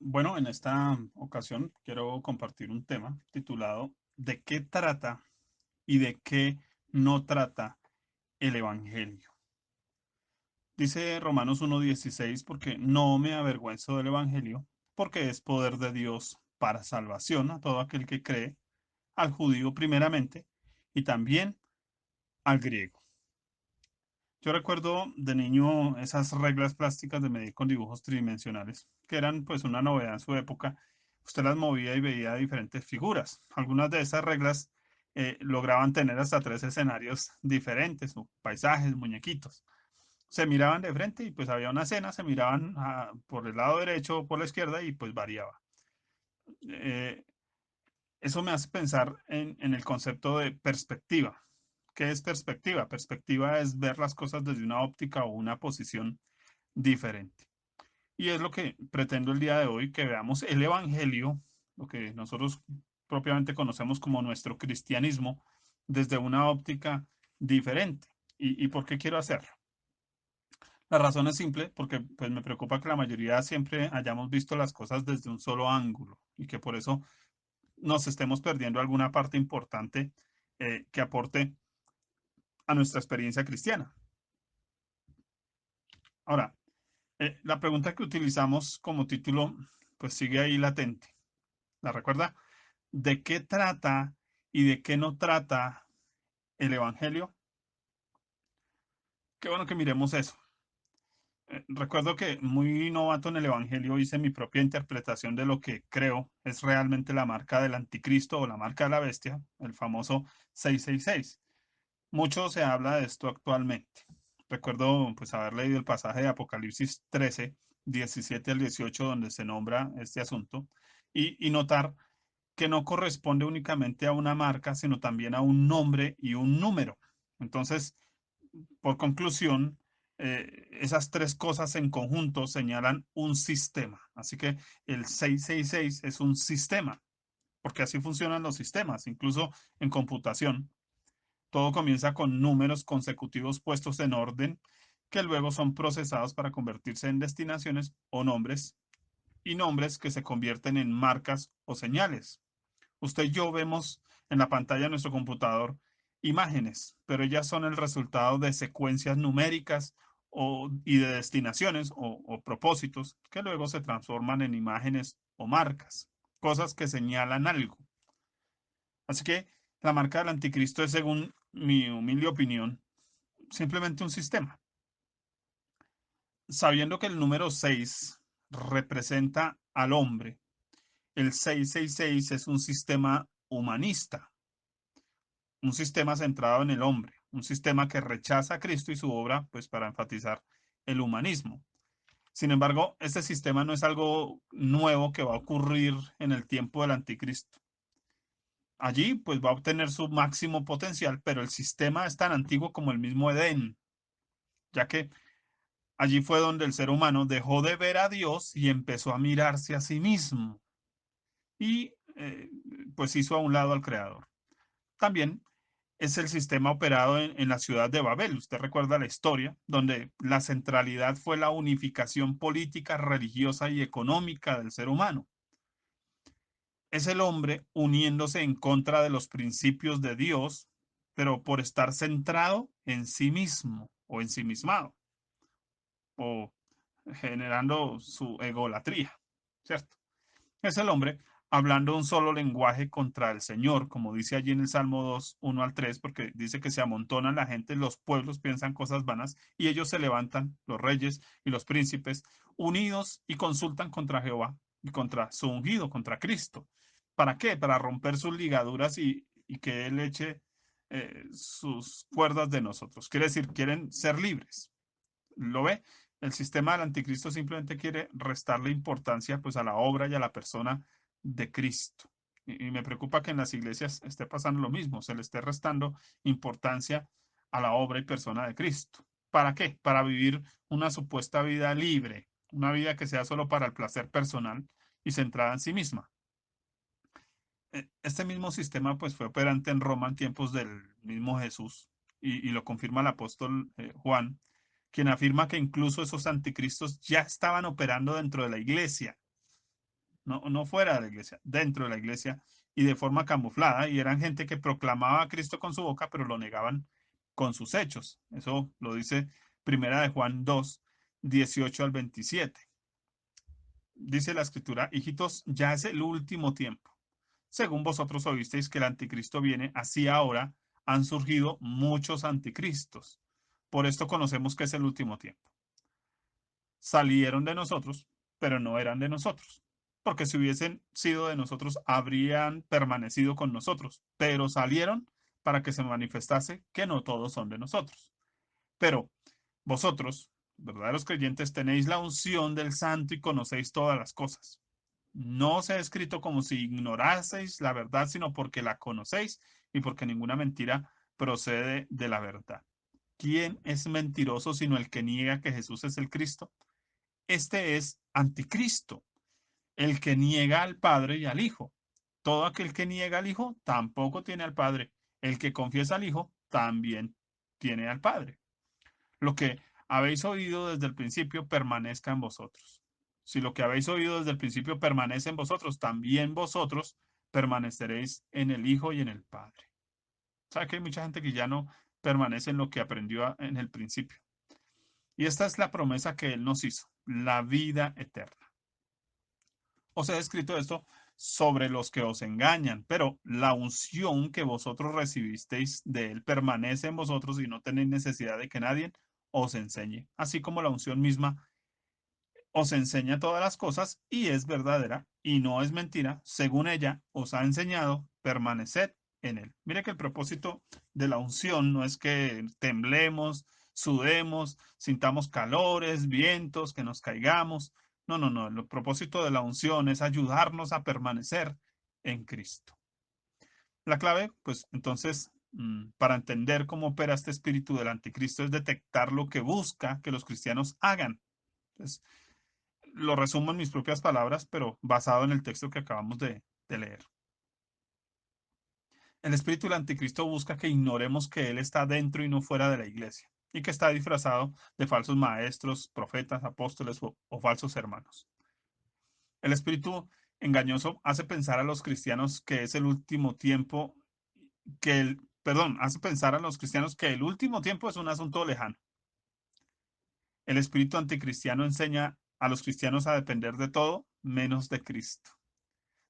Bueno, en esta ocasión quiero compartir un tema titulado ¿De qué trata y de qué no trata el Evangelio? Dice Romanos 1:16, porque no me avergüenzo del Evangelio, porque es poder de Dios para salvación a todo aquel que cree, al judío primeramente y también al griego. Yo recuerdo de niño esas reglas plásticas de medir con dibujos tridimensionales, que eran pues una novedad en su época. Usted las movía y veía diferentes figuras. Algunas de esas reglas lograban tener hasta tres escenarios diferentes, o paisajes, muñequitos. Se miraban de frente y pues había una escena, se miraban por el lado derecho o por la izquierda y pues variaba. Eh, Eso me hace pensar en el concepto de perspectiva. ¿Qué es perspectiva? Perspectiva es ver las cosas desde una óptica o una posición diferente. Y es lo que pretendo el día de hoy, que veamos el Evangelio, lo que nosotros propiamente conocemos como nuestro cristianismo, desde una óptica diferente. ¿Y por qué quiero hacerlo? La razón es simple, porque pues me preocupa que la mayoría siempre hayamos visto las cosas desde un solo ángulo y que por eso nos estemos perdiendo alguna parte importante que aporte a nuestra experiencia cristiana. Ahora, la pregunta que utilizamos como título, pues sigue ahí latente. ¿La recuerda? ¿De qué trata y de qué no trata el Evangelio? Qué bueno que miremos eso. Recuerdo que muy novato en el Evangelio hice mi propia interpretación de lo que creo es realmente la marca del anticristo o la marca de la bestia, el famoso 666. Mucho se habla de esto actualmente. Recuerdo pues haber leído el pasaje de Apocalipsis 13, 17 al 18, donde se nombra este asunto, y notar que no corresponde únicamente a una marca, sino también a un nombre y un número. Entonces, por conclusión, esas tres cosas en conjunto señalan un sistema. Así que el 666 es un sistema, porque así funcionan los sistemas, incluso en computación. Todo comienza con números consecutivos puestos en orden que luego son procesados para convertirse en destinaciones o nombres y nombres que se convierten en marcas o señales. Usted y yo vemos en la pantalla de nuestro computador imágenes, pero ellas son el resultado de secuencias numéricas y de destinaciones o propósitos que luego se transforman en imágenes o marcas, cosas que señalan algo. Así que la marca del anticristo es, según mi humilde opinión, simplemente un sistema. Sabiendo que el número 6 representa al hombre, el 666 es un sistema humanista, un sistema centrado en el hombre, un sistema que rechaza a Cristo y su obra, pues para enfatizar el humanismo. Sin embargo, este sistema no es algo nuevo que va a ocurrir en el tiempo del anticristo. Allí, pues va a obtener su máximo potencial, pero el sistema es tan antiguo como el mismo Edén, ya que allí fue donde el ser humano dejó de ver a Dios y empezó a mirarse a sí mismo y pues hizo a un lado al Creador. También es el sistema operado en la ciudad de Babel. Usted recuerda la historia, donde la centralidad fue la unificación política, religiosa y económica del ser humano. Es el hombre uniéndose en contra de los principios de Dios, pero por estar centrado en sí mismo o ensimismado o generando su egolatría, ¿cierto? Es el hombre hablando un solo lenguaje contra el Señor, como dice allí en el Salmo 2, 1 al 3, porque dice que se amontonan la gente, los pueblos piensan cosas vanas y ellos se levantan, los reyes y los príncipes, unidos y consultan contra Jehová y contra su ungido, contra Cristo. ¿Para qué? Para romper sus ligaduras y que Él eche sus cuerdas de nosotros. Quiere decir, quieren ser libres. ¿Lo ve? El sistema del anticristo simplemente quiere restarle importancia pues a la obra y a la persona de Cristo. Y me preocupa que en las iglesias esté pasando lo mismo, se le esté restando importancia a la obra y persona de Cristo. ¿Para qué? Para vivir una supuesta vida libre, una vida que sea solo para el placer personal y centrada en sí misma. Este mismo sistema pues fue operante en Roma en tiempos del mismo Jesús y lo confirma el apóstol Juan, quien afirma que incluso esos anticristos ya estaban operando dentro de la iglesia. no fuera de la iglesia, dentro de la iglesia y de forma camuflada. Y eran gente que proclamaba a Cristo con su boca, pero lo negaban con sus hechos. Eso lo dice Primera de Juan 2, 18 al 27. Dice la escritura, hijitos, ya es el último tiempo. Según vosotros oísteis que el anticristo viene, así ahora han surgido muchos anticristos. Por esto conocemos que es el último tiempo. Salieron de nosotros, pero no eran de nosotros, porque si hubiesen sido de nosotros, habrían permanecido con nosotros, pero salieron para que se manifestase que no todos son de nosotros. Pero vosotros, verdaderos creyentes, tenéis la unción del Santo y conocéis todas las cosas. No os he escrito como si ignoraseis la verdad, sino porque la conocéis y porque ninguna mentira procede de la verdad. ¿Quién es mentiroso sino el que niega que Jesús es el Cristo? Este es anticristo, el que niega al Padre y al Hijo. Todo aquel que niega al Hijo tampoco tiene al Padre. El que confiesa al Hijo también tiene al Padre. Lo que habéis oído desde el principio permanezca en vosotros. Si lo que habéis oído desde el principio permanece en vosotros, también vosotros permaneceréis en el Hijo y en el Padre. ¿Sabe que hay mucha gente que ya no permanece en lo que aprendió en el principio? Y esta es la promesa que Él nos hizo, la vida eterna. Os he escrito esto sobre los que os engañan, pero la unción que vosotros recibisteis de Él permanece en vosotros y no tenéis necesidad de que nadie os enseñe, así como la unción misma os enseña todas las cosas y es verdadera y no es mentira, según ella os ha enseñado, permaneced en él. Mire que el propósito de la unción no es que temblemos, sudemos, sintamos calores, vientos, que nos caigamos. No. El propósito de la unción es ayudarnos a permanecer en Cristo. La clave, pues entonces, para entender cómo opera este espíritu del anticristo es detectar lo que busca que los cristianos hagan. Entonces, lo resumo en mis propias palabras, pero basado en el texto que acabamos de leer. El espíritu del anticristo busca que ignoremos que él está dentro y no fuera de la iglesia, y que está disfrazado de falsos maestros, profetas, apóstoles o falsos hermanos. El espíritu engañoso hace pensar a los cristianos que es el último tiempo, hace pensar a los cristianos que el último tiempo es un asunto lejano. El espíritu anticristiano enseña a los cristianos a depender de todo menos de Cristo.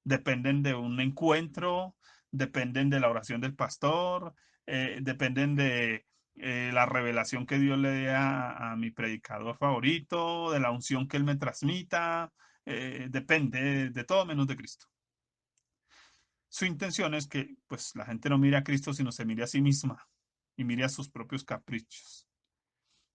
Dependen de un encuentro, dependen de la oración del pastor, dependen de la revelación que Dios le dé a mi predicador favorito, de la unción que él me transmita, depende de todo menos de Cristo. Su intención es que pues la gente no mire a Cristo, sino se mire a sí misma y mire a sus propios caprichos.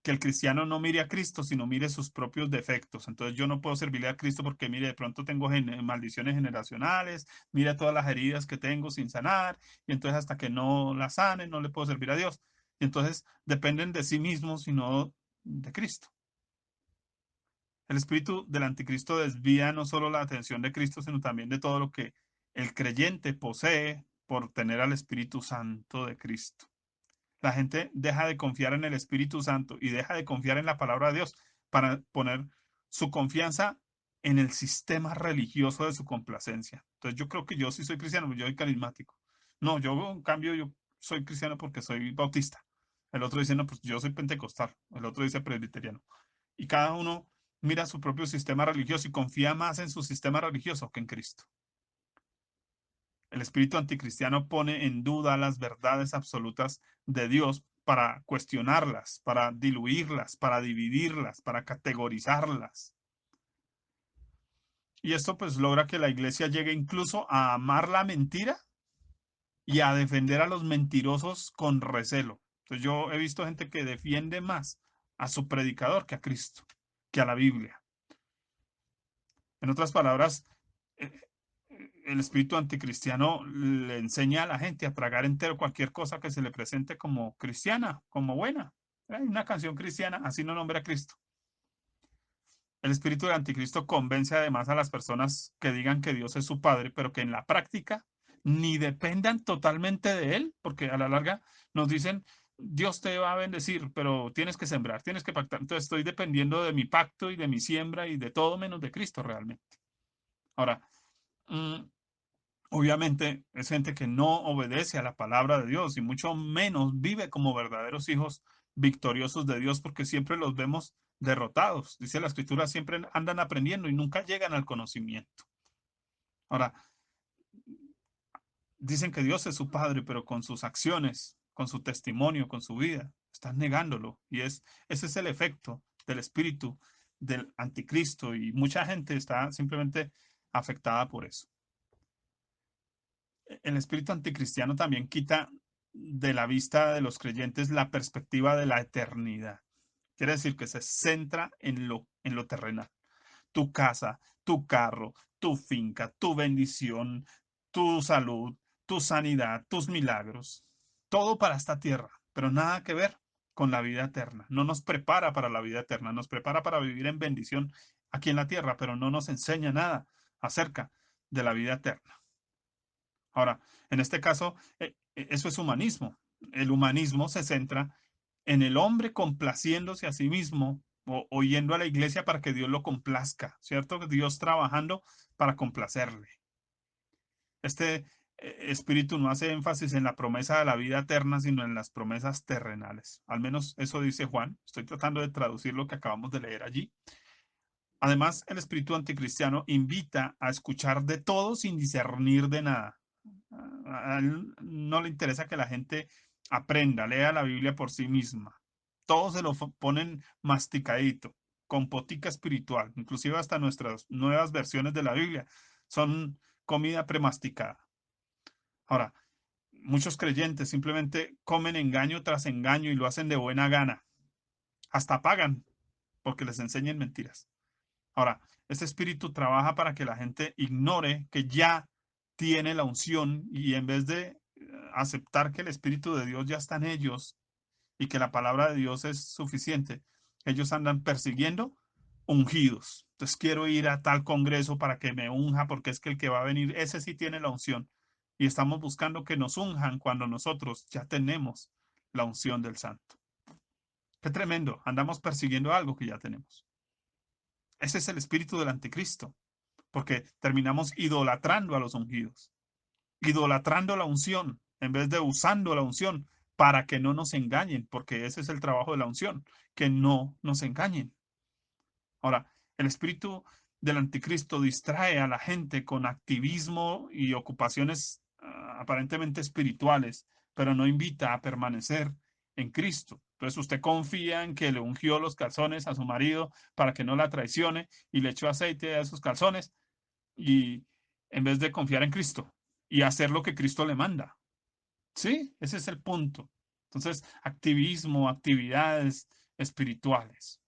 Que el cristiano no mire a Cristo, sino mire sus propios defectos. Entonces yo no puedo servirle a Cristo porque, mire, de pronto tengo maldiciones generacionales, mira todas las heridas que tengo sin sanar, y entonces hasta que no las sane, no le puedo servir a Dios. Y entonces dependen de sí mismos y no de Cristo. El espíritu del anticristo desvía no solo la atención de Cristo, sino también de todo lo que el creyente posee por tener al Espíritu Santo de Cristo. La gente deja de confiar en el Espíritu Santo y deja de confiar en la palabra de Dios para poner su confianza en el sistema religioso de su complacencia. Entonces yo creo que yo sí soy cristiano, yo soy carismático. No, yo en cambio yo soy cristiano porque soy bautista. El otro dice, no, pues yo soy pentecostal. El otro dice presbiteriano. Y cada uno mira su propio sistema religioso y confía más en su sistema religioso que en Cristo. El espíritu anticristiano pone en duda las verdades absolutas de Dios para cuestionarlas, para diluirlas, para dividirlas, para categorizarlas. Y esto pues logra que la iglesia llegue incluso a amar la mentira y a defender a los mentirosos con recelo. Entonces yo he visto gente que defiende más a su predicador que a Cristo, que a la Biblia. En otras palabras, eh, el espíritu anticristiano le enseña a la gente a tragar entero cualquier cosa que se le presente como cristiana, como buena. Hay una canción cristiana, así no nombra a Cristo. El espíritu del anticristo convence además a las personas que digan que Dios es su padre, pero que en la práctica ni dependan totalmente de él, porque a la larga nos dicen, Dios te va a bendecir, pero tienes que sembrar, tienes que pactar. Entonces estoy dependiendo de mi pacto y de mi siembra y de todo menos de Cristo realmente. Ahora, mm, obviamente es gente que no obedece a la palabra de Dios y mucho menos vive como verdaderos hijos victoriosos de Dios porque siempre los vemos derrotados. Dice la escritura, siempre andan aprendiendo y nunca llegan al conocimiento. Ahora, dicen que Dios es su padre, pero con sus acciones, con su testimonio, con su vida, están negándolo. Y ese es el efecto del espíritu del anticristo y mucha gente está simplemente afectada por eso. El espíritu anticristiano también quita de la vista de los creyentes la perspectiva de la eternidad. Quiere decir que se centra en lo terrenal. Tu casa, tu carro, tu finca, tu bendición, tu salud, tu sanidad, tus milagros. Todo para esta tierra, pero nada que ver con la vida eterna. No nos prepara para la vida eterna, nos prepara para vivir en bendición aquí en la tierra, pero no nos enseña nada acerca de la vida eterna. Ahora, en este caso, eso es humanismo. El humanismo se centra en el hombre complaciéndose a sí mismo o yendo a la iglesia para que Dios lo complazca, ¿cierto? Dios trabajando para complacerle. Este espíritu no hace énfasis en la promesa de la vida eterna, sino en las promesas terrenales. Al menos eso dice Juan. Estoy tratando de traducir lo que acabamos de leer allí. Además, el espíritu anticristiano invita a escuchar de todo sin discernir de nada. A él no le interesa que la gente aprenda, lea la Biblia por sí misma. Todo se lo ponen masticadito, con potica espiritual. Inclusive hasta nuestras nuevas versiones de la Biblia son comida premasticada. Ahora, muchos creyentes simplemente comen engaño tras engaño y lo hacen de buena gana. Hasta pagan porque les enseñen mentiras. Ahora, este espíritu trabaja para que la gente ignore que ya tiene la unción y en vez de aceptar que el espíritu de Dios ya está en ellos y que la palabra de Dios es suficiente, ellos andan persiguiendo ungidos. Entonces quiero ir a tal congreso para que me unja porque es que el que va a venir, ese sí tiene la unción. Y estamos buscando que nos unjan cuando nosotros ya tenemos la unción del santo. Qué tremendo, andamos persiguiendo algo que ya tenemos. Ese es el espíritu del anticristo, porque terminamos idolatrando a los ungidos, idolatrando la unción, en vez de usando la unción para que no nos engañen, porque ese es el trabajo de la unción, que no nos engañen. Ahora, el espíritu del anticristo distrae a la gente con activismo y ocupaciones aparentemente espirituales, pero no invita a permanecer en Cristo. Entonces usted confía en que le ungió los calzones a su marido para que no la traicione y le echó aceite a esos calzones y en vez de confiar en Cristo y hacer lo que Cristo le manda. Sí, ese es el punto. Entonces, activismo, actividades espirituales.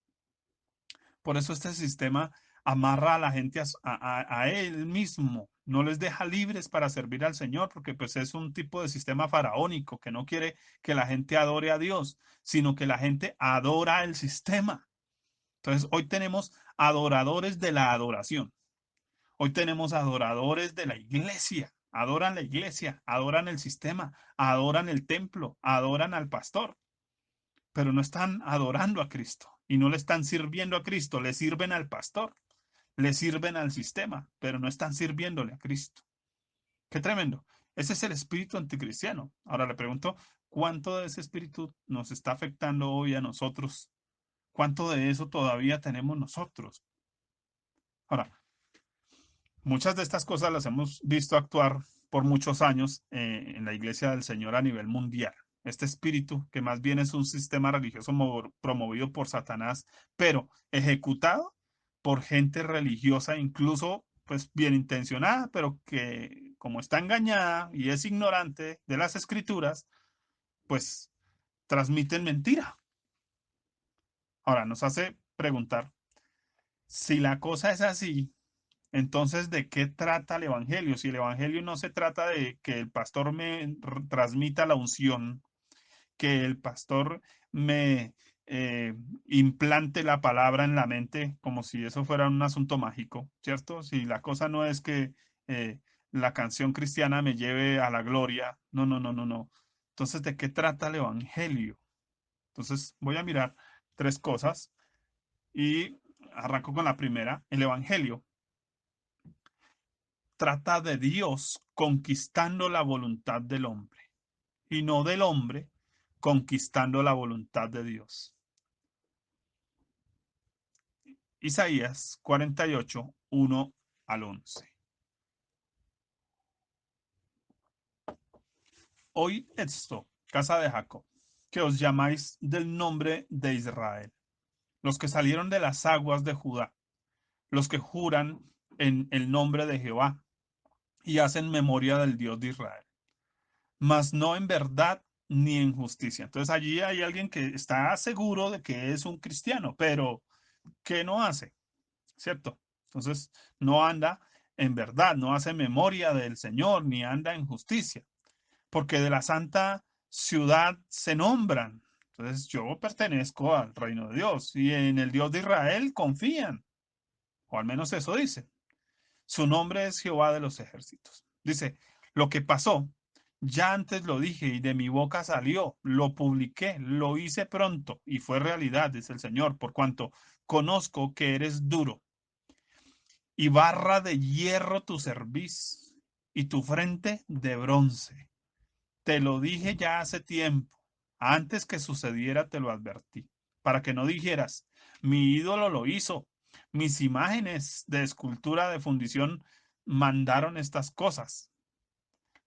Por eso este sistema amarra a la gente a él mismo, no les deja libres para servir al Señor, porque pues es un tipo de sistema faraónico que no quiere que la gente adore a Dios, sino que la gente adora el sistema. Entonces, hoy tenemos adoradores de la adoración. Hoy tenemos adoradores de la iglesia. Adoran la iglesia, adoran el sistema, adoran el templo, adoran al pastor, pero no están adorando a Cristo y no le están sirviendo a Cristo, le sirven al pastor, le sirven al sistema, pero no están sirviéndole a Cristo. Qué tremendo. Ese es el espíritu anticristiano. Ahora le pregunto, ¿cuánto de ese espíritu nos está afectando hoy a nosotros? ¿Cuánto de eso todavía tenemos nosotros? Ahora, muchas de estas cosas las hemos visto actuar por muchos años en la Iglesia del Señor a nivel mundial. Este espíritu, que más bien es un sistema religioso promovido por Satanás, pero ejecutado por gente religiosa, incluso pues bien intencionada, pero que como está engañada y es ignorante de las escrituras, pues transmiten mentira. Ahora nos hace preguntar, si la cosa es así, entonces, ¿de qué trata el Evangelio? Si el Evangelio no se trata de que el pastor me transmita la unción, que el pastor me implante la palabra en la mente como si eso fuera un asunto mágico, ¿cierto? Si la cosa no es que eh, la canción cristiana me lleve a la gloria, no, no, no, no, no. Entonces, ¿de qué trata el Evangelio? Entonces, voy a mirar tres cosas y arranco con la primera, el Evangelio. trata de Dios conquistando la voluntad del hombre y no del hombre conquistando la voluntad de Dios. Isaías 48, 1 al 11. Oíd esto, casa de Jacob, que os llamáis del nombre de Israel, los que salieron de las aguas de Judá, los que juran en el nombre de Jehová y hacen memoria del Dios de Israel, mas no en verdad ni en justicia. Entonces allí hay alguien que está seguro de que es un cristiano, pero ¿qué no hace? ¿Cierto? Entonces no anda en verdad, no hace memoria del Señor, ni anda en justicia, porque de la santa ciudad se nombran. Entonces yo pertenezco al reino de Dios y en el Dios de Israel confían, o al menos eso dice. Su nombre es Jehová de los ejércitos. Dice, lo que pasó, ya antes lo dije y de mi boca salió, lo publiqué, lo hice pronto y fue realidad, dice el Señor, por cuanto conozco que eres duro y barra de hierro tu cerviz y tu frente de bronce. Te lo dije ya hace tiempo, antes que sucediera te lo advertí, para que no dijeras, mi ídolo lo hizo, mis imágenes de escultura de fundición mandaron estas cosas.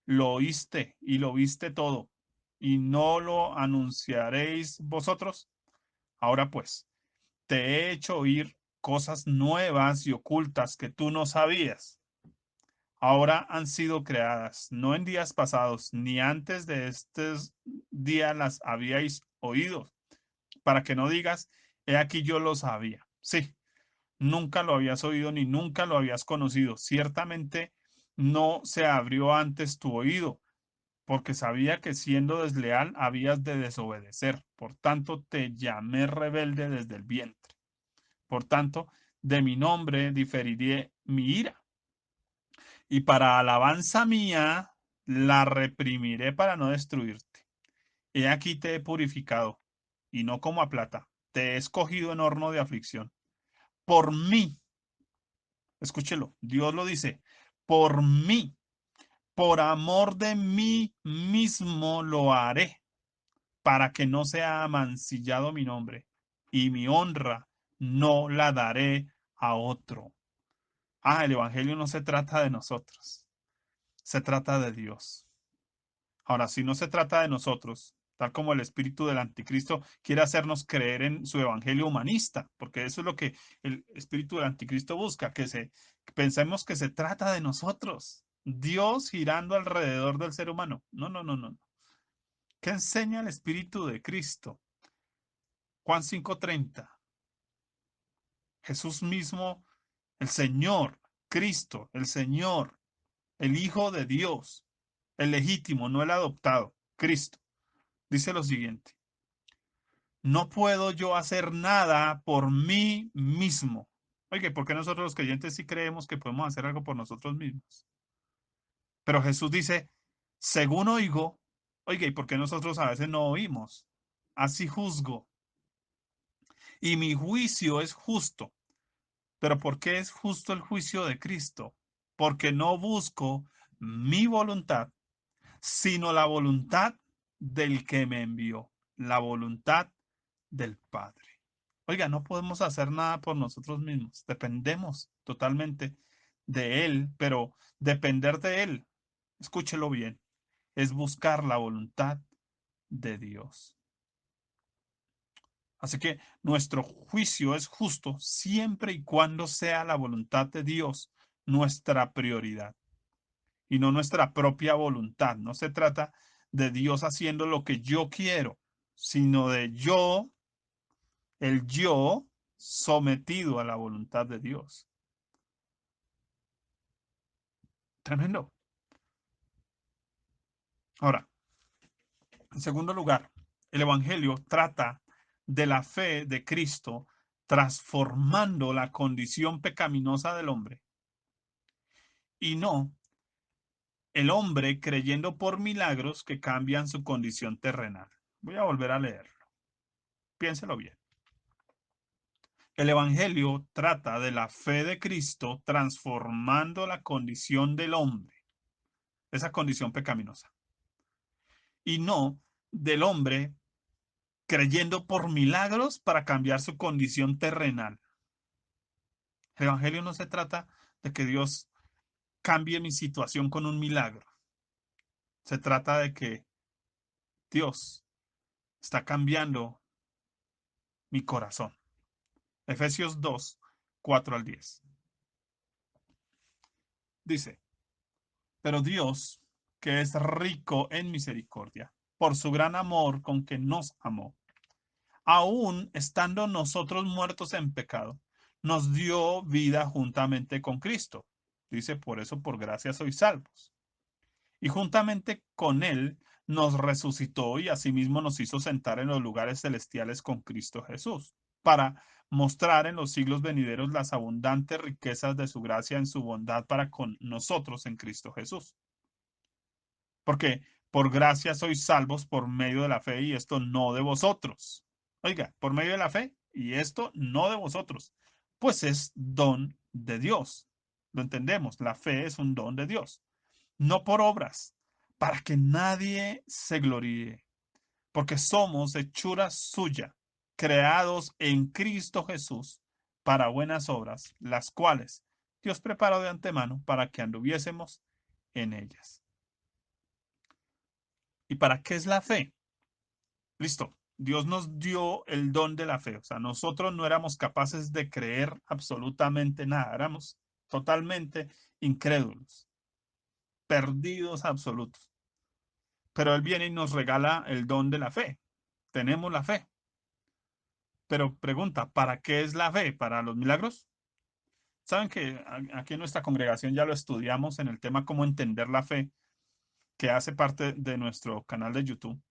Lo oíste y lo viste todo, y no lo anunciaréis vosotros. Ahora pues, te he hecho oír cosas nuevas y ocultas que tú no sabías. Ahora han sido creadas, no en días pasados, ni antes de estos días las habíais oído, para que no digas, he aquí yo lo sabía. Sí, nunca lo habías oído ni nunca lo habías conocido. Ciertamente no se abrió antes tu oído, porque sabía que siendo desleal habías de desobedecer. Por tanto, te llamé rebelde desde el vientre. Por tanto, de mi nombre diferiré mi ira y para alabanza mía la reprimiré para no destruirte. He aquí te he purificado, y no como a plata, te he escogido en horno de aflicción. Por mí, escúchelo, Dios lo dice, por mí, por amor de mí mismo lo haré, para que no sea amancillado mi nombre, y mi honra no la daré a otro. Ah, el Evangelio no se trata de nosotros, se trata de Dios. Ahora, si no se trata de nosotros, tal como el espíritu del anticristo quiere hacernos creer en su evangelio humanista, porque eso es lo que el espíritu del anticristo busca, que pensemos que se trata de nosotros, Dios girando alrededor del ser humano. No, no, no, no. ¿Qué enseña el espíritu de Cristo? Juan 5:30. Jesús mismo, el Señor, Cristo, el Señor, el Hijo de Dios, el legítimo, no el adoptado, Cristo. Dice lo siguiente: no puedo yo hacer nada por mí mismo. Oye, ¿por qué nosotros los creyentes sí creemos que podemos hacer algo por nosotros mismos? Pero Jesús dice, según oigo, oiga, ¿y por qué nosotros a veces no oímos? Así juzgo. Y mi juicio es justo. ¿Pero por qué es justo el juicio de Cristo? Porque no busco mi voluntad, sino la voluntad del que me envió, la voluntad del Padre. Oiga, no podemos hacer nada por nosotros mismos, dependemos totalmente de Él, pero depender de Él, escúchelo bien, es buscar la voluntad de Dios. Así que nuestro juicio es justo siempre y cuando sea la voluntad de Dios nuestra prioridad y no nuestra propia voluntad. No se trata de Dios haciendo lo que yo quiero, sino de el yo sometido a la voluntad de Dios. Tremendo. Ahora, en segundo lugar, el Evangelio trata de la fe de Cristo transformando la condición pecaminosa del hombre y no el hombre creyendo por milagros que cambian su condición terrenal. Voy a volver a leerlo. Piénselo bien. El Evangelio trata de la fe de Cristo transformando la condición del hombre, esa condición pecaminosa, y no del hombre creyendo por milagros para cambiar su condición terrenal. El Evangelio no se trata de que Dios cambie mi situación con un milagro. Se trata de que Dios está cambiando mi corazón. Efesios 2, 4 al 10. Dice, pero Dios, que es rico en misericordia, por su gran amor con que nos amó, aun estando nosotros muertos en pecado, nos dio vida juntamente con Cristo. Dice, por eso por gracia sois salvos. Y juntamente con Él nos resucitó y asimismo nos hizo sentar en los lugares celestiales con Cristo Jesús, para mostrar en los siglos venideros las abundantes riquezas de su gracia en su bondad para con nosotros en Cristo Jesús. Porque por gracia sois salvos por medio de la fe y esto no de vosotros. Oiga, por medio de la fe y esto no de vosotros, pues es don de Dios. Lo entendemos, la fe es un don de Dios, no por obras, para que nadie se gloríe, porque somos hechura suya, creados en Cristo Jesús para buenas obras, las cuales Dios preparó de antemano para que anduviésemos en ellas. ¿Y para qué es la fe? Listo. Dios nos dio el don de la fe. O sea, nosotros no éramos capaces de creer absolutamente nada. Éramos totalmente incrédulos, perdidos absolutos. Pero Él viene y nos regala el don de la fe. Tenemos la fe. Pero pregunta, ¿para qué es la fe? ¿Para los milagros? Saben que aquí en nuestra congregación ya lo estudiamos en el tema cómo entender la fe, que hace parte de nuestro canal de YouTube.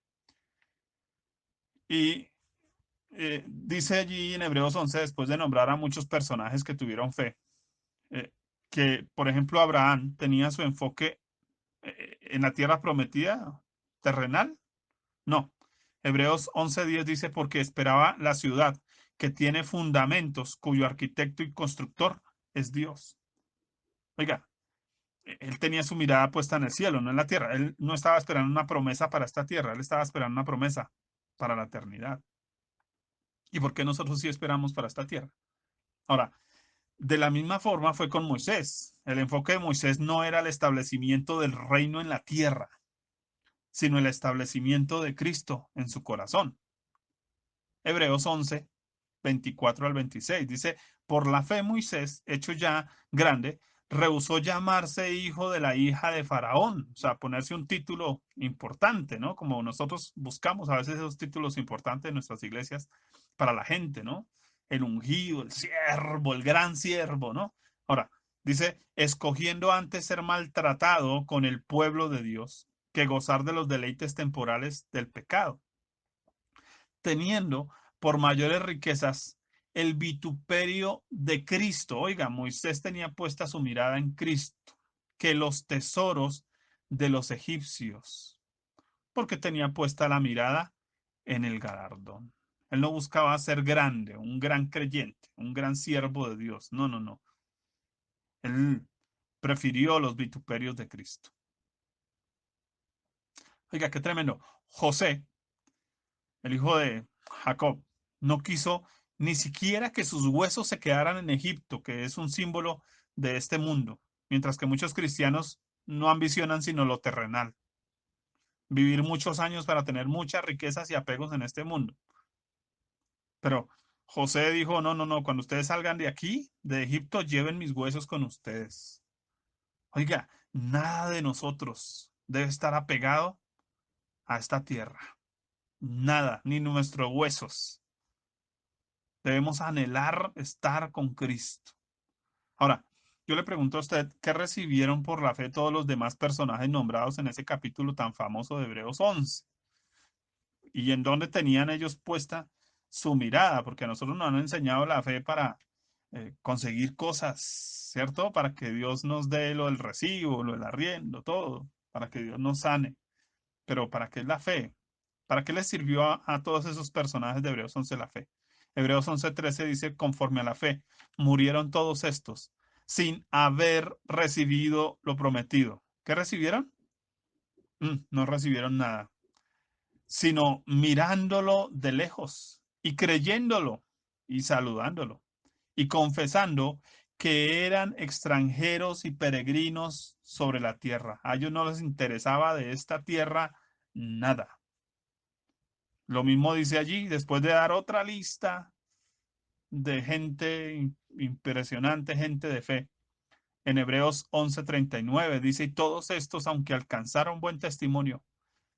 Y dice allí en Hebreos 11, después de nombrar a muchos personajes que tuvieron fe, eh, que, por ejemplo, Abraham tenía su enfoque en la tierra prometida, terrenal. No. Hebreos 11:10 dice, porque esperaba la ciudad que tiene fundamentos, cuyo arquitecto y constructor es Dios. Oiga, él tenía su mirada puesta en el cielo, no en la tierra. Él no estaba esperando una promesa para esta tierra, él estaba esperando una promesa para la eternidad. ¿Y por qué nosotros sí esperamos para esta tierra? Ahora, de la misma forma fue con Moisés. El enfoque de Moisés no era el establecimiento del reino en la tierra, sino el establecimiento de Cristo en su corazón. Hebreos 11, 24 al 26 dice, por la fe Moisés, hecho ya grande, rehusó llamarse hijo de la hija de Faraón, o sea, ponerse un título importante, ¿no? Como nosotros buscamos a veces esos títulos importantes en nuestras iglesias para la gente, ¿no? El ungido, el siervo, el gran siervo, ¿no? Ahora, dice, escogiendo antes ser maltratado con el pueblo de Dios que gozar de los deleites temporales del pecado, teniendo por mayores riquezas el vituperio de Cristo. Oiga, Moisés tenía puesta su mirada en Cristo, que los tesoros de los egipcios, porque tenía puesta la mirada en el galardón. Él no buscaba ser grande, un gran creyente, un gran siervo de Dios. No, no, no. Él prefirió los vituperios de Cristo. Oiga, qué tremendo. José, el hijo de Jacob, no quiso ni siquiera que sus huesos se quedaran en Egipto, que es un símbolo de este mundo, mientras que muchos cristianos no ambicionan sino lo terrenal, vivir muchos años para tener muchas riquezas y apegos en este mundo. Pero José dijo, no, no, no, cuando ustedes salgan de aquí, de Egipto, lleven mis huesos con ustedes. Oiga, nada de nosotros debe estar apegado a esta tierra. Nada, ni nuestros huesos. Debemos anhelar estar con Cristo. Ahora, yo le pregunto a usted, ¿qué recibieron por la fe todos los demás personajes nombrados en ese capítulo tan famoso de Hebreos 11? ¿Y en dónde tenían ellos puesta su mirada? Porque a nosotros nos han enseñado la fe para conseguir cosas, ¿cierto? Para que Dios nos dé lo del recibo, lo del arriendo, todo, para que Dios nos sane. Pero ¿para qué es la fe? ¿Para qué les sirvió a todos esos personajes de Hebreos 11 la fe? Hebreos 11:13 dice, conforme a la fe, murieron todos estos sin haber recibido lo prometido. ¿Qué recibieron? No recibieron nada, sino mirándolo de lejos y creyéndolo y saludándolo y confesando que eran extranjeros y peregrinos sobre la tierra. A ellos no les interesaba de esta tierra nada. Lo mismo dice allí, después de dar otra lista de gente impresionante, gente de fe. En Hebreos 11:39 dice, y todos estos, aunque alcanzaron buen testimonio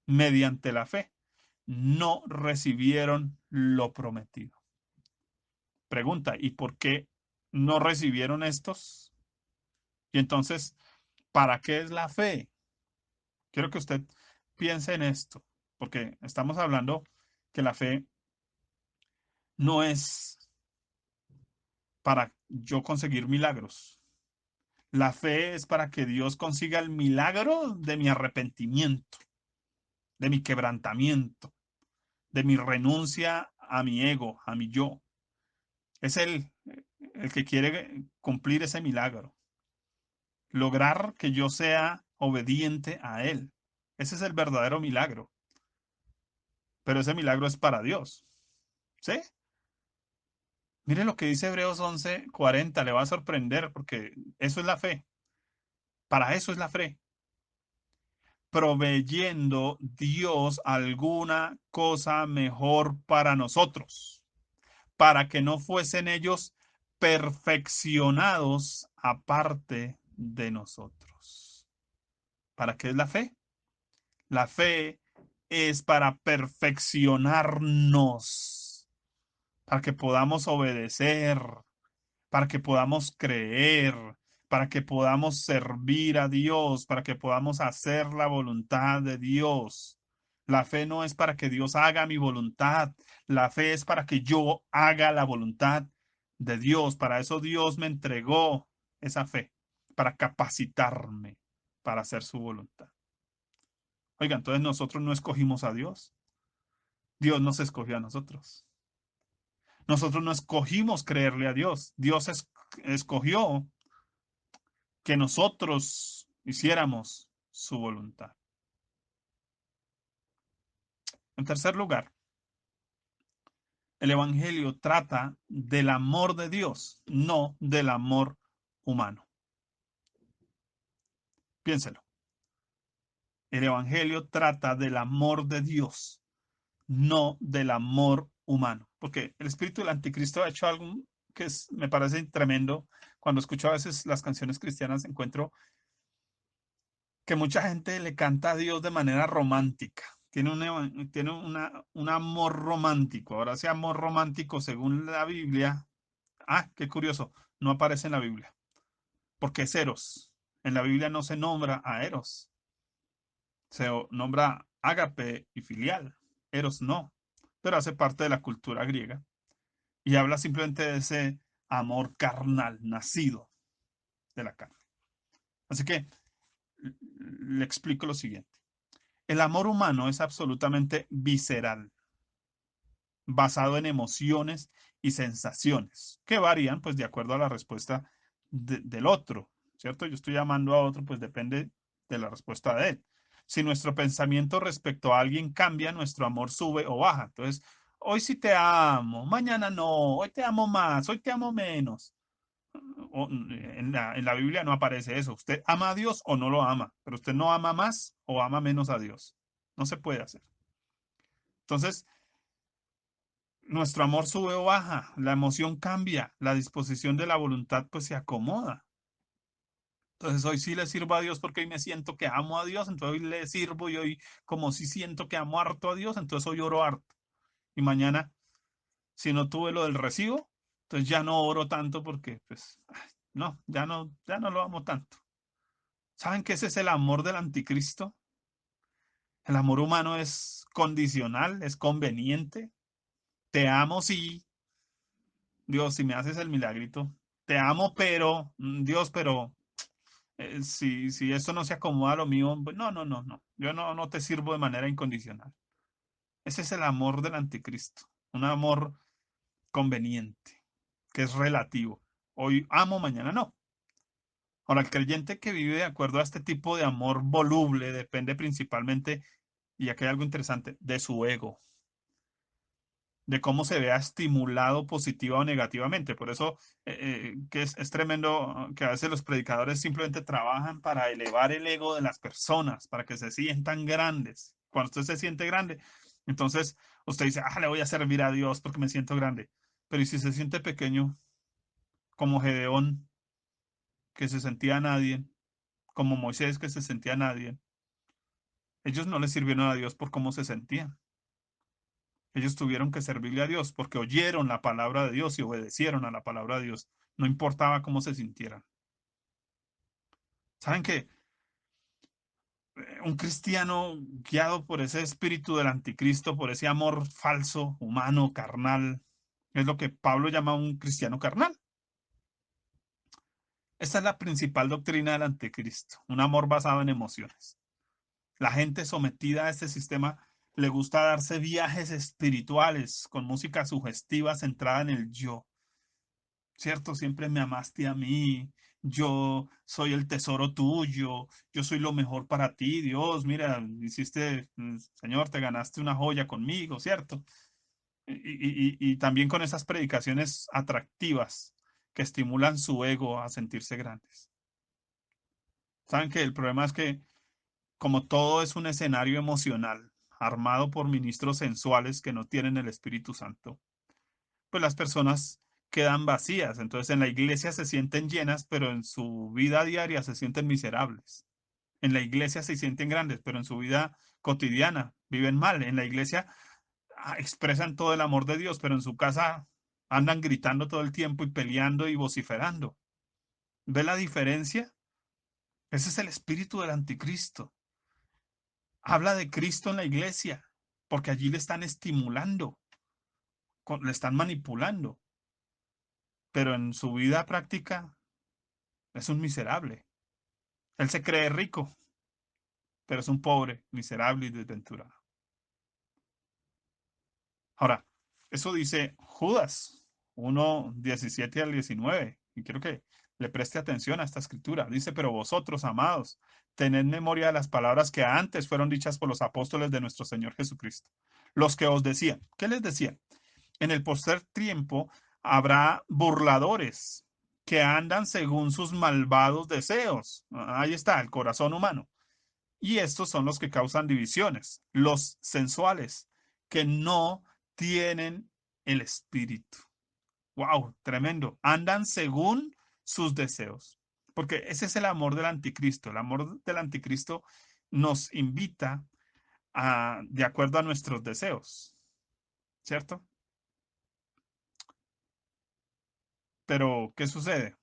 mediante la fe, no recibieron lo prometido. Pregunta, ¿y por qué no recibieron estos? Y entonces, ¿para qué es la fe? Quiero que usted piense en esto, porque estamos hablando que la fe no es para yo conseguir milagros. La fe es para que Dios consiga el milagro de mi arrepentimiento, de mi quebrantamiento, de mi renuncia a mi ego, a mi yo. Es el que quiere cumplir ese milagro, lograr que yo sea obediente a Él. Ese es el verdadero milagro, pero ese milagro es para Dios. ¿Sí? Mire lo que dice Hebreos 11:40, le va a sorprender porque eso es la fe. Para eso es la fe. Proveyendo Dios alguna cosa mejor para nosotros, para que no fuesen ellos perfeccionados aparte de nosotros. ¿Para qué es la fe? La fe es para perfeccionarnos, para que podamos obedecer, para que podamos creer, para que podamos servir a Dios, para que podamos hacer la voluntad de Dios. La fe no es para que Dios haga mi voluntad, la fe es para que yo haga la voluntad de Dios. Para eso Dios me entregó esa fe, para capacitarme para hacer su voluntad. Oiga, entonces nosotros no escogimos a Dios, Dios nos escogió a nosotros. Nosotros no escogimos creerle a Dios, Dios escogió que nosotros hiciéramos su voluntad. En tercer lugar, el Evangelio trata del amor de Dios, no del amor humano. Piénselo. El Evangelio trata del amor de Dios, no del amor humano. Porque el espíritu del anticristo ha hecho algo que me parece tremendo. Cuando escucho a veces las canciones cristianas, encuentro que mucha gente le canta a Dios de manera romántica. Un amor romántico. Ahora, ese amor romántico, según la Biblia, qué curioso, no aparece en la Biblia, porque es Eros. En la Biblia no se nombra a Eros, se nombra ágape y filial. Eros no, pero hace parte de la cultura griega y habla simplemente de ese amor carnal, nacido de la carne. Así que le explico lo siguiente. El amor humano es absolutamente visceral, basado en emociones y sensaciones que varían pues de acuerdo a la respuesta del otro, ¿cierto? Yo estoy llamando a otro, pues depende de la respuesta de él. Si nuestro pensamiento respecto a alguien cambia, nuestro amor sube o baja. Entonces, hoy sí te amo, mañana no, hoy te amo más, hoy te amo menos. En la Biblia no aparece eso. Usted ama a Dios o no lo ama, pero usted no ama más o ama menos a Dios. No se puede hacer. Entonces, nuestro amor sube o baja, la emoción cambia, la disposición de la voluntad pues se acomoda. Entonces hoy sí le sirvo a Dios porque hoy me siento que amo a Dios, entonces hoy le sirvo y hoy como si siento que amo harto a Dios, entonces hoy oro harto. Y mañana, si no tuve lo del recibo, entonces ya no oro tanto porque pues no, ya no lo amo tanto. ¿Saben que ese es el amor del anticristo? El amor humano es condicional, es conveniente. Te amo sí, Dios, si me haces el milagrito, te amo, pero, Dios, pero si esto no se acomoda a lo mío, pues, no, no, no, no. Yo no te sirvo de manera incondicional. Ese es el amor del anticristo. Un amor conveniente, que es relativo. Hoy amo, mañana no. Ahora, el creyente que vive de acuerdo a este tipo de amor voluble depende principalmente, y aquí hay algo interesante, de su ego, de cómo se vea estimulado positiva o negativamente. Por eso que es tremendo que a veces los predicadores simplemente trabajan para elevar el ego de las personas, para que se sientan grandes. Cuando usted se siente grande, entonces usted dice, le voy a servir a Dios porque me siento grande. Pero ¿y si se siente pequeño, como Gedeón, que se sentía nadie, como Moisés, que se sentía nadie? Ellos no le sirvieron a Dios por cómo se sentían. Ellos tuvieron que servirle a Dios porque oyeron la palabra de Dios y obedecieron a la palabra de Dios. No importaba cómo se sintieran. ¿Saben qué? Un cristiano guiado por ese espíritu del anticristo, por ese amor falso, humano, carnal, es lo que Pablo llama un cristiano carnal. Esta es la principal doctrina del anticristo, un amor basado en emociones. La gente sometida a este sistema le gusta darse viajes espirituales con música sugestiva centrada en el yo. ¿Cierto? Siempre me amaste a mí, yo soy el tesoro tuyo, yo soy lo mejor para ti, Dios, mira, hiciste, Señor, te ganaste una joya conmigo, ¿cierto? Y también con esas predicaciones atractivas que estimulan su ego a sentirse grandes. Saben que el problema es que como todo es un escenario emocional armado por ministros sensuales que no tienen el Espíritu Santo, pues las personas quedan vacías. Entonces en la iglesia se sienten llenas, pero en su vida diaria se sienten miserables. En la iglesia se sienten grandes, pero en su vida cotidiana viven mal. En la iglesia expresan todo el amor de Dios, pero en su casa andan gritando todo el tiempo y peleando y vociferando. ¿Ve la diferencia? Ese es el espíritu del anticristo. Habla de Cristo en la iglesia, porque allí le están estimulando, le están manipulando, pero en su vida práctica es un miserable. Él se cree rico, pero es un pobre, miserable y desventurado. Ahora, eso dice Judas 1:17 al 19. Y quiero que le preste atención a esta escritura. Dice, pero vosotros, amados, tened memoria de las palabras que antes fueron dichas por los apóstoles de nuestro Señor Jesucristo. Los que os decían, ¿qué les decían? En el postrer tiempo habrá burladores que andan según sus malvados deseos. Ahí está, el corazón humano. Y estos son los que causan divisiones, los sensuales, que no tienen el espíritu. ¡Wow! Tremendo. Andan según sus deseos. Porque ese es el amor del anticristo. El amor del anticristo nos invita de acuerdo a nuestros deseos, ¿cierto? Pero, ¿qué sucede?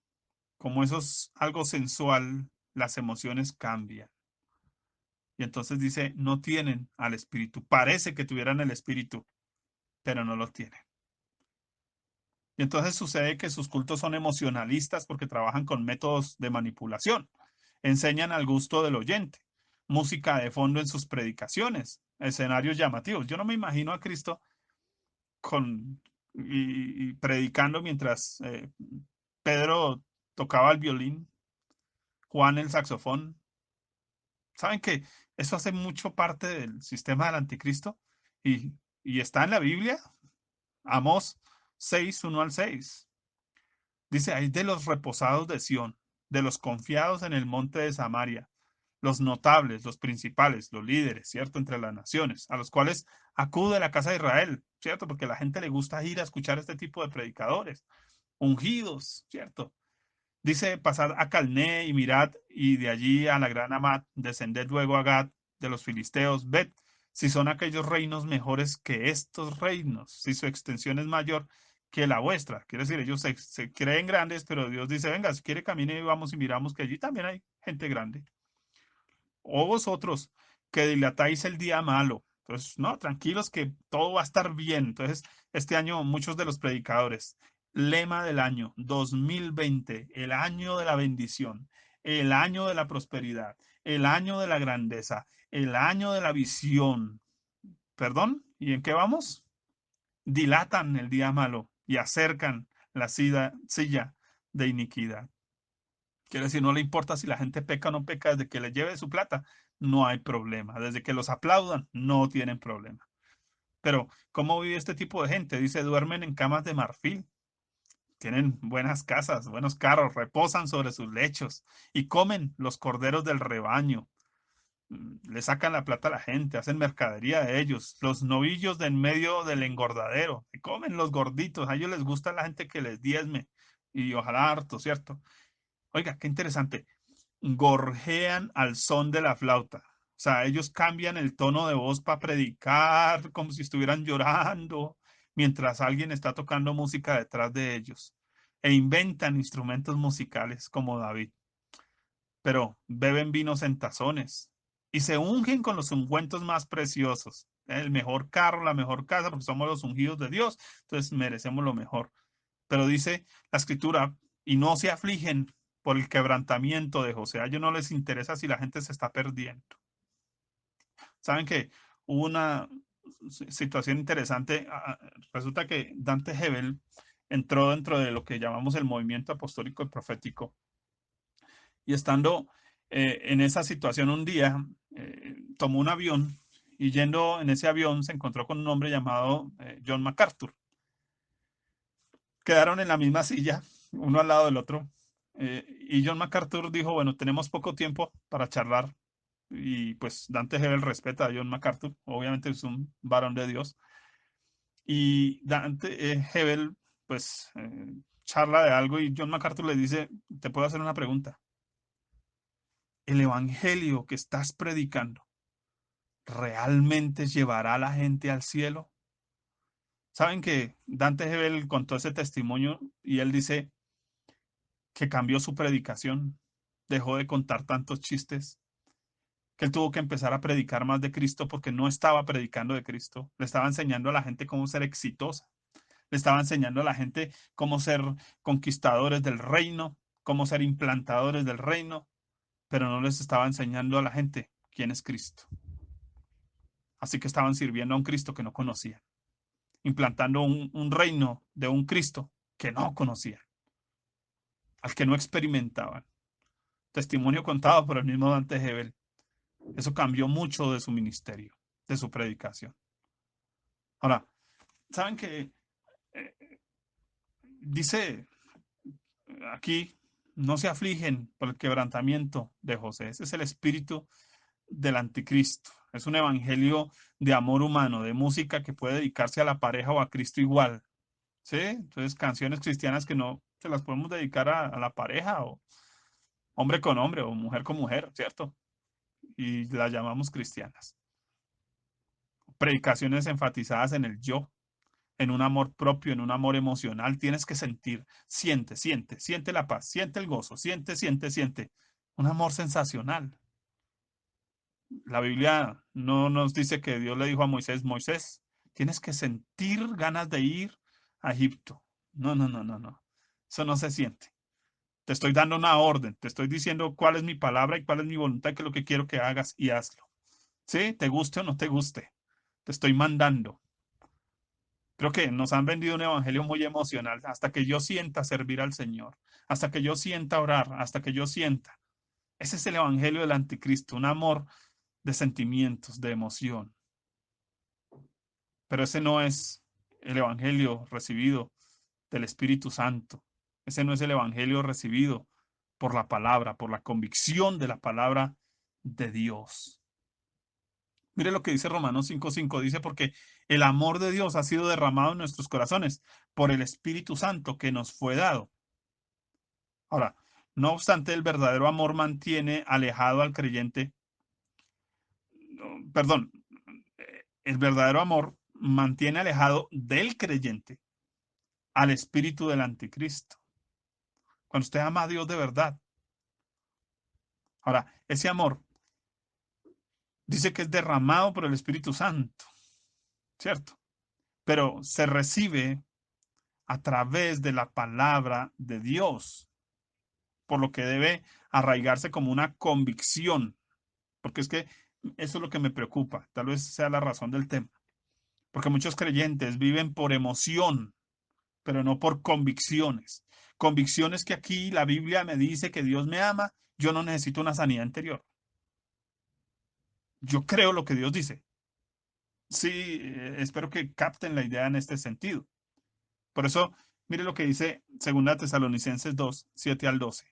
Como eso es algo sensual, las emociones cambian. Y entonces dice, no tienen al espíritu. Parece que tuvieran el espíritu, pero no lo tienen. Y entonces sucede que sus cultos son emocionalistas porque trabajan con métodos de manipulación. Enseñan al gusto del oyente, música de fondo en sus predicaciones, escenarios llamativos. Yo no me imagino a Cristo con, y predicando mientras Pedro tocaba el violín, Juan el saxofón. ¿Saben que eso hace mucho parte del sistema del anticristo? Y, y está en la Biblia, Amós 6:1 al 6. Dice, hay de los reposados de Sión, de los confiados en el monte de Samaria, los notables, los principales, los líderes, ¿cierto? Entre las naciones, a los cuales acude la casa de Israel, ¿cierto? Porque a la gente le gusta ir a escuchar este tipo de predicadores, ungidos, ¿cierto? Dice, pasad a Calné y mirad, y de allí a la gran Amat, descended luego a Gad de los filisteos, ved si son aquellos reinos mejores que estos reinos, si su extensión es mayor que la vuestra. Quiere decir, ellos se creen grandes, pero Dios dice, venga, si quiere camine y vamos y miramos que allí también hay gente grande. O vosotros que dilatáis el día malo. Entonces, no, tranquilos que todo va a estar bien. Entonces, este año muchos de los predicadores, lema del año 2020, el año de la bendición, el año de la prosperidad, el año de la grandeza, el año de la visión. ¿Perdón? ¿Y en qué vamos? Dilatan el día malo. y acercan la silla de iniquidad. Quiere decir, no le importa si la gente peca o no peca, desde que le lleve su plata, no hay problema. Desde que los aplaudan, no tienen problema. Pero, ¿cómo vive este tipo de gente? Dice, duermen en camas de marfil, tienen buenas casas, buenos carros, reposan sobre sus lechos y comen los corderos del rebaño. Le sacan la plata a la gente, hacen mercadería de ellos, los novillos de en medio del engordadero, que comen los gorditos, a ellos les gusta la gente que les diezme y ojalá harto, ¿cierto? Oiga, qué interesante, gorjean al son de la flauta. O sea, ellos cambian el tono de voz para predicar como si estuvieran llorando mientras alguien está tocando música detrás de ellos. E inventan instrumentos musicales como David, pero beben vinos en tazones y se ungen con los ungüentos más preciosos. El mejor carro, la mejor casa, porque somos los ungidos de Dios, entonces merecemos lo mejor. Pero dice la escritura, y no se afligen por el quebrantamiento de José. A ellos no les interesa si la gente se está perdiendo. Saben que hubo una situación interesante. Resulta que Dante Hebel entró dentro de lo que llamamos el movimiento apostólico y profético. Y estando en esa situación un día, tomó un avión y yendo en ese avión se encontró con un hombre llamado John MacArthur. Quedaron en la misma silla, uno al lado del otro. Y John MacArthur dijo, bueno, tenemos poco tiempo para charlar. Y pues Dante Hebel respeta a John MacArthur, obviamente es un varón de Dios. Y Dante Hebel pues charla de algo y John MacArthur le dice, te puedo hacer una pregunta. ¿El evangelio que estás predicando realmente llevará a la gente al cielo? Saben que Dante Hebel contó ese testimonio y él dice que cambió su predicación, dejó de contar tantos chistes, que él tuvo que empezar a predicar más de Cristo porque no estaba predicando de Cristo, le estaba enseñando a la gente cómo ser exitosa, le estaba enseñando a la gente cómo ser conquistadores del reino, cómo ser implantadores del reino, pero no les estaba enseñando a la gente quién es Cristo. Así que estaban sirviendo a un Cristo que no conocían, implantando un reino de un Cristo que no conocían, al que no experimentaban. Testimonio contado por el mismo Dante Hebel. Eso cambió mucho de su ministerio, de su predicación. Ahora, ¿saben que dice aquí, no se afligen por el quebrantamiento de José? Ese es el espíritu del anticristo. Es un evangelio de amor humano, de música que puede dedicarse a la pareja o a Cristo igual. ¿Sí? Entonces, canciones cristianas que no se las podemos dedicar a la pareja o hombre con hombre o mujer con mujer, ¿cierto? Y las llamamos cristianas. Predicaciones enfatizadas en el yo, en un amor propio, en un amor emocional. Tienes que sentir, siente, siente, siente la paz, siente el gozo, siente, siente, siente. Un amor sensacional. La Biblia no nos dice que Dios le dijo a Moisés, Moisés, tienes que sentir ganas de ir a Egipto. No, no, no, no, no. Eso no se siente. Te estoy dando una orden, te estoy diciendo cuál es mi palabra y cuál es mi voluntad, que es lo que quiero que hagas y hazlo. ¿Sí? ¿Te guste o no te guste? Te estoy mandando. Creo que nos han vendido un evangelio muy emocional, hasta que yo sienta servir al Señor, hasta que yo sienta orar, hasta que yo sienta. Ese es el evangelio del anticristo, un amor de sentimientos, de emoción. Pero ese no es el evangelio recibido del Espíritu Santo. Ese no es el evangelio recibido por la palabra, por la convicción de la palabra de Dios. Mire lo que dice Romanos 5:5, dice, porque el amor de Dios ha sido derramado en nuestros corazones por el Espíritu Santo que nos fue dado. Ahora, no obstante, el verdadero amor mantiene alejado al creyente, perdón, el verdadero amor mantiene alejado del creyente al espíritu del anticristo. Cuando usted ama a Dios de verdad. Ahora, ese amor dice que es derramado por el Espíritu Santo, ¿cierto? Pero se recibe a través de la palabra de Dios, por lo que debe arraigarse como una convicción, porque es que eso es lo que me preocupa, tal vez sea la razón del tema, porque muchos creyentes viven por emoción, pero no por convicciones. Convicciones que aquí la Biblia me dice que Dios me ama, yo no necesito una sanidad interior. Yo creo lo que Dios dice. Sí, espero que capten la idea en este sentido. Por eso, mire lo que dice 2 Tesalonicenses 2, 7 al 12.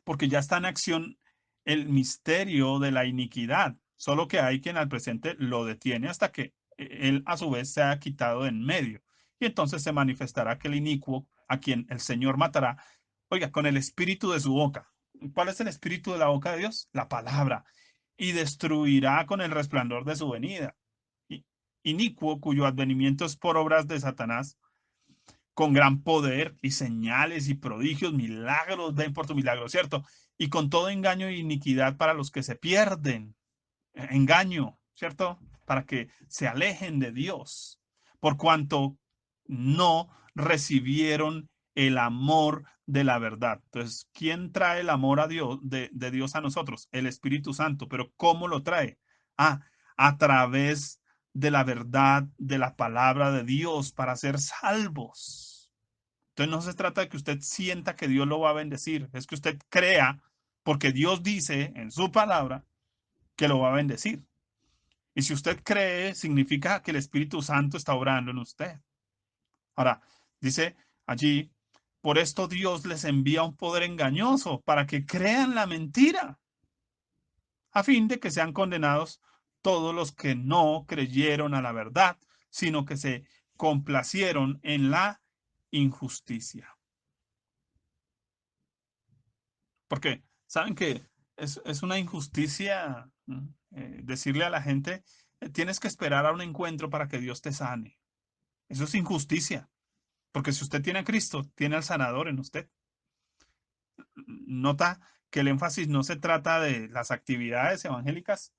Porque ya está en acción el misterio de la iniquidad, solo que hay quien al presente lo detiene hasta que él a su vez se ha quitado de en medio. Y entonces se manifestará aquel inicuo a quien el Señor matará, oiga, con el espíritu de su boca. ¿Cuál es el espíritu de la boca de Dios? La palabra. Y destruirá con el resplandor de su venida. Inicuo, cuyo advenimiento es por obras de Satanás, con gran poder y señales y prodigios, milagros, ven por tu milagro, ¿cierto? Y con todo engaño e iniquidad para los que se pierden. Engaño, ¿cierto? Para que se alejen de Dios, por cuanto no recibieron el amor de la verdad. Entonces, ¿quién trae el amor a Dios, de Dios a nosotros? El Espíritu Santo. Pero ¿cómo lo trae? Ah, a través de la verdad de la palabra de Dios para ser salvos. Entonces no se trata de que usted sienta que Dios lo va a bendecir, es que usted crea, porque Dios dice en su palabra que lo va a bendecir. Y si usted cree, significa que el Espíritu Santo está obrando en usted. Ahora, dice allí, por esto Dios les envía un poder engañoso para que crean la mentira, a fin de que sean condenados todos los que no creyeron a la verdad, sino que se complacieron en la injusticia. Porque saben que es una injusticia, ¿no? Decirle a la gente, tienes que esperar a un encuentro para que Dios te sane. Eso es injusticia, porque si usted tiene a Cristo, tiene al sanador en usted. Nota que el énfasis no se trata de las actividades evangélicas,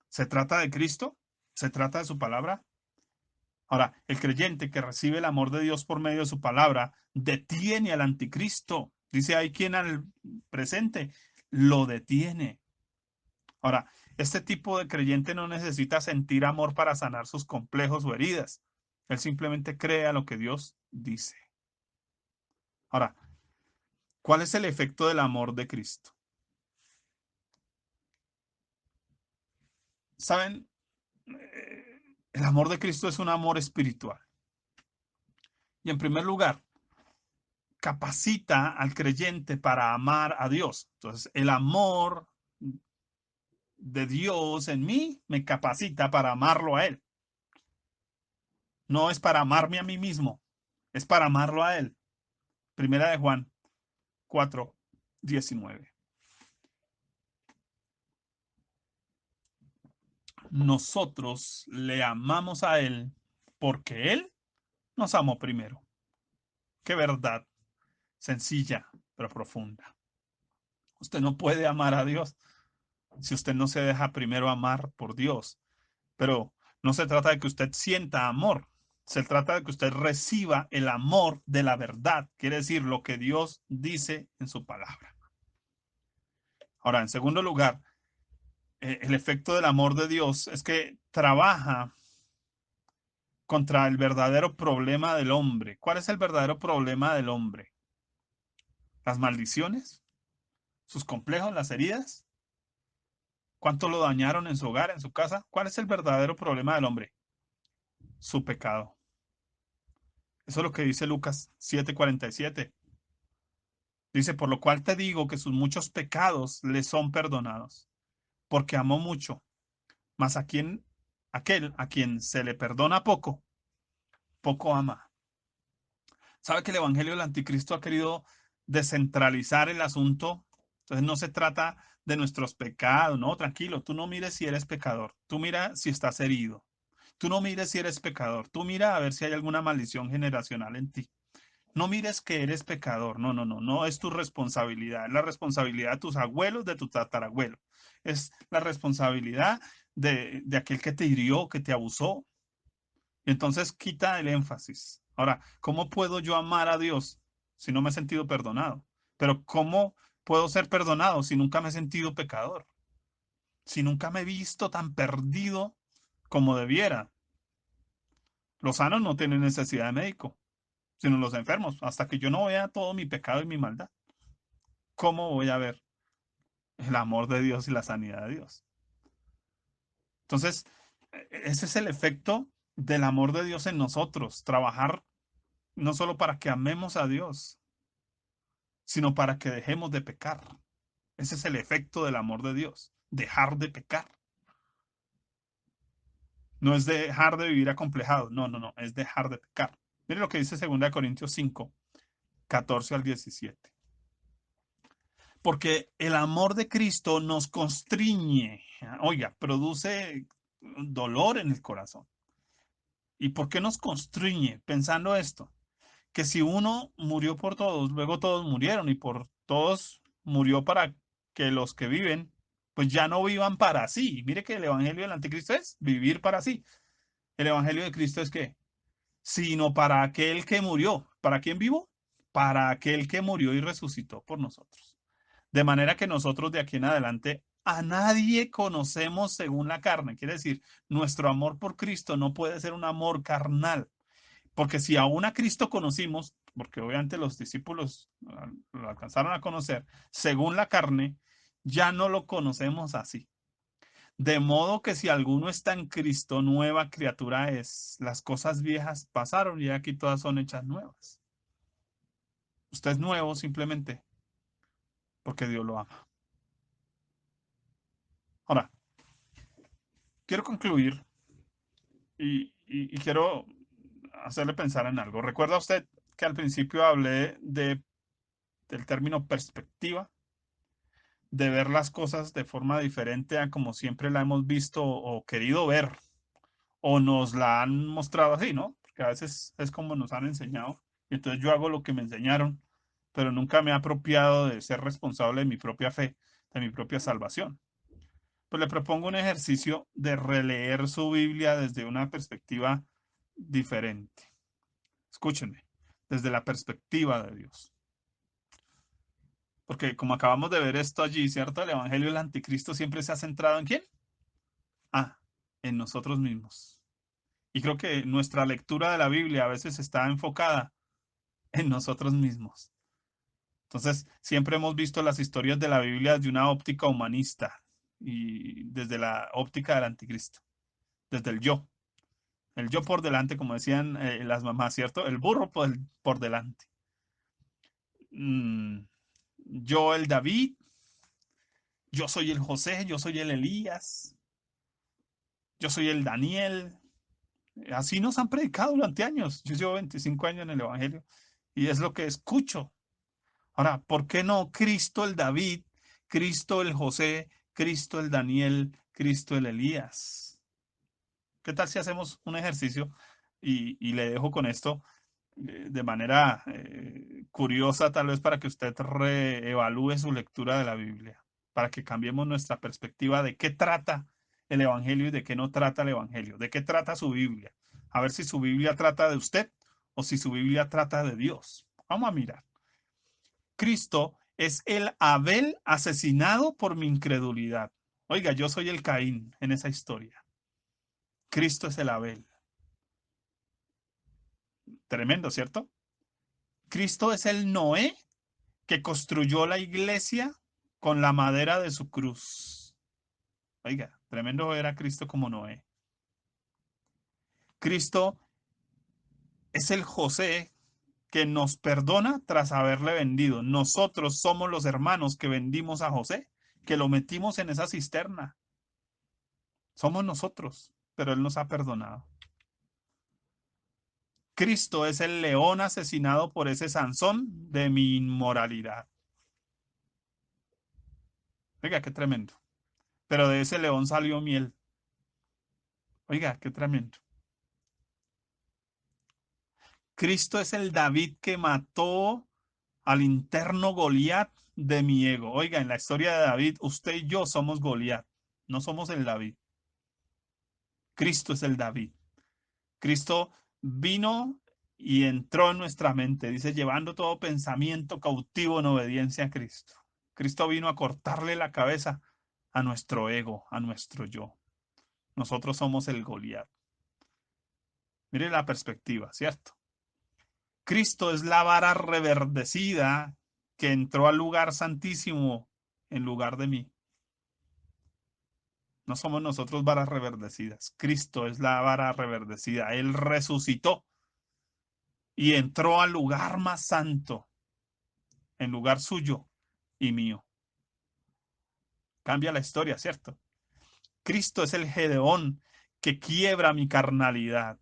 se trata de Cristo, se trata de su palabra. Ahora, el creyente que recibe el amor de Dios por medio de su palabra detiene al anticristo. Dice, hay quien al presente lo detiene. Ahora, este tipo de creyente no necesita sentir amor para sanar sus complejos o heridas. Él simplemente cree a lo que Dios dice. Ahora, ¿cuál es el efecto del amor de Cristo? ¿Saben? El amor de Cristo es un amor espiritual. Y en primer lugar, capacita al creyente para amar a Dios. Entonces, el amor de Dios en mí me capacita para amarlo a Él. No es para amarme a mí mismo, es para amarlo a Él. Primera de Juan 4:19. Nosotros le amamos a Él porque Él nos amó primero. Qué verdad sencilla, pero profunda. Usted no puede amar a Dios si usted no se deja primero amar por Dios. Pero no se trata de que usted sienta amor, se trata de que usted reciba el amor de la verdad, quiere decir lo que Dios dice en su palabra. Ahora, en segundo lugar, el efecto del amor de Dios es que trabaja contra el verdadero problema del hombre. ¿Cuál es el verdadero problema del hombre? ¿Las maldiciones? ¿Sus complejos? ¿Las heridas? ¿Cuánto lo dañaron en su hogar, en su casa? ¿Cuál es el verdadero problema del hombre? Su pecado. Eso es lo que dice Lucas 7:47. Dice, por lo cual te digo que sus muchos pecados le son perdonados, porque amó mucho, mas aquel a quien se le perdona poco, poco ama. ¿Sabe que el Evangelio del Anticristo ha querido descentralizar el asunto? Entonces no se trata de nuestros pecados, no, tranquilo, tú no mires si eres pecador, tú mira si estás herido, tú no mires si eres pecador, tú mira a ver si hay alguna maldición generacional en ti. No mires que eres pecador, no, no, no, no es tu responsabilidad, es la responsabilidad de tus abuelos, de tu tatarabuelo, es la responsabilidad de aquel que te hirió, que te abusó. Y entonces quita el énfasis. Ahora, ¿cómo puedo yo amar a Dios si no me he sentido perdonado? Pero ¿cómo puedo ser perdonado si nunca me he sentido pecador? Si nunca me he visto tan perdido como debiera. Los sanos no tienen necesidad de médico. sino los enfermos. Hasta que yo no vea todo mi pecado y mi maldad, ¿cómo voy a ver el amor de Dios y la sanidad de Dios? Entonces, ese es el efecto del amor de Dios en nosotros, trabajar no solo para que amemos a Dios, sino para que dejemos de pecar. Ese es el efecto del amor de Dios, dejar de pecar. No es dejar de vivir acomplejado, no, no, no, es dejar de pecar. Mire lo que dice 2 Corintios 5, 14 al 17. Porque el amor de Cristo nos constriñe, oiga, produce dolor en el corazón. ¿Y por qué nos constriñe? Pensando esto, que si uno murió por todos, luego todos murieron y por todos murió para que los que viven, pues ya no vivan para sí. Mire que el evangelio del anticristo es vivir para sí. El evangelio de Cristo es que, sino para aquel que murió. ¿Para quién vivo? Para aquel que murió y resucitó por nosotros. De manera que nosotros de aquí en adelante a nadie conocemos según la carne. Quiere decir, nuestro amor por Cristo no puede ser un amor carnal. Porque si aún a Cristo conocimos, porque obviamente los discípulos lo alcanzaron a conocer, según la carne, ya no lo conocemos así. De modo que si alguno está en Cristo, nueva criatura es. Las cosas viejas pasaron y aquí todas son hechas nuevas. Usted es nuevo simplemente porque Dios lo ama. Ahora, quiero concluir y quiero hacerle pensar en algo. ¿Recuerda usted que al principio hablé del término perspectiva? De ver las cosas de forma diferente a como siempre la hemos visto o querido ver, o nos la han mostrado así, ¿no? Porque a veces es como nos han enseñado, y entonces yo hago lo que me enseñaron, pero nunca me he apropiado de ser responsable de mi propia fe, de mi propia salvación. Pues le propongo un ejercicio de releer su Biblia desde una perspectiva diferente. Escúchenme, desde la perspectiva de Dios. Porque como acabamos de ver esto allí, ¿cierto? El Evangelio del Anticristo siempre se ha centrado ¿en quién? Ah, en nosotros mismos. Y creo que nuestra lectura de la Biblia a veces está enfocada en nosotros mismos. Entonces, siempre hemos visto las historias de la Biblia desde una óptica humanista y desde la óptica del anticristo, desde el yo por delante, como decían las mamás, ¿cierto? El burro por delante. Mm, yo el David, yo soy el José, yo soy el Elías, yo soy el Daniel. Así nos han predicado durante años. Yo llevo 25 años en el Evangelio y es lo que escucho. Ahora, ¿por qué no Cristo el David, Cristo el José, Cristo el Daniel, Cristo el Elías? ¿Qué tal si hacemos un ejercicio y le dejo con esto de manera curiosa, tal vez para que usted reevalúe su lectura de la Biblia, para que cambiemos nuestra perspectiva de qué trata el Evangelio y de qué no trata el Evangelio, de qué trata su Biblia? A ver si su Biblia trata de usted o si su Biblia trata de Dios. Vamos a mirar. Cristo es el Abel asesinado por mi incredulidad. Oiga, yo soy el Caín en esa historia. Cristo es el Abel. Tremendo, ¿cierto? Cristo es el Noé que construyó la iglesia con la madera de su cruz. Oiga, tremendo era Cristo como Noé. Cristo es el José que nos perdona tras haberle vendido. Nosotros somos los hermanos que vendimos a José, que lo metimos en esa cisterna. Somos nosotros, pero Él nos ha perdonado. Cristo es el león asesinado por ese Sansón de mi inmoralidad. Oiga, qué tremendo. Pero de ese león salió miel. Oiga, qué tremendo. Cristo es el David que mató al interno Goliat de mi ego. Oiga, en la historia de David, usted y yo somos Goliat, no somos el David. Cristo es el David. Cristo vino y entró en nuestra mente, dice, llevando todo pensamiento cautivo en obediencia a Cristo. Cristo vino a cortarle la cabeza a nuestro ego, a nuestro yo. Nosotros somos el Goliat. Mire la perspectiva, ¿cierto? Cristo es la vara reverdecida que entró al lugar santísimo en lugar de mí. No somos nosotros varas reverdecidas. Cristo es la vara reverdecida. Él resucitó y entró al lugar más santo, en lugar suyo y mío. Cambia la historia, ¿cierto? Cristo es el Gedeón que quiebra mi carnalidad.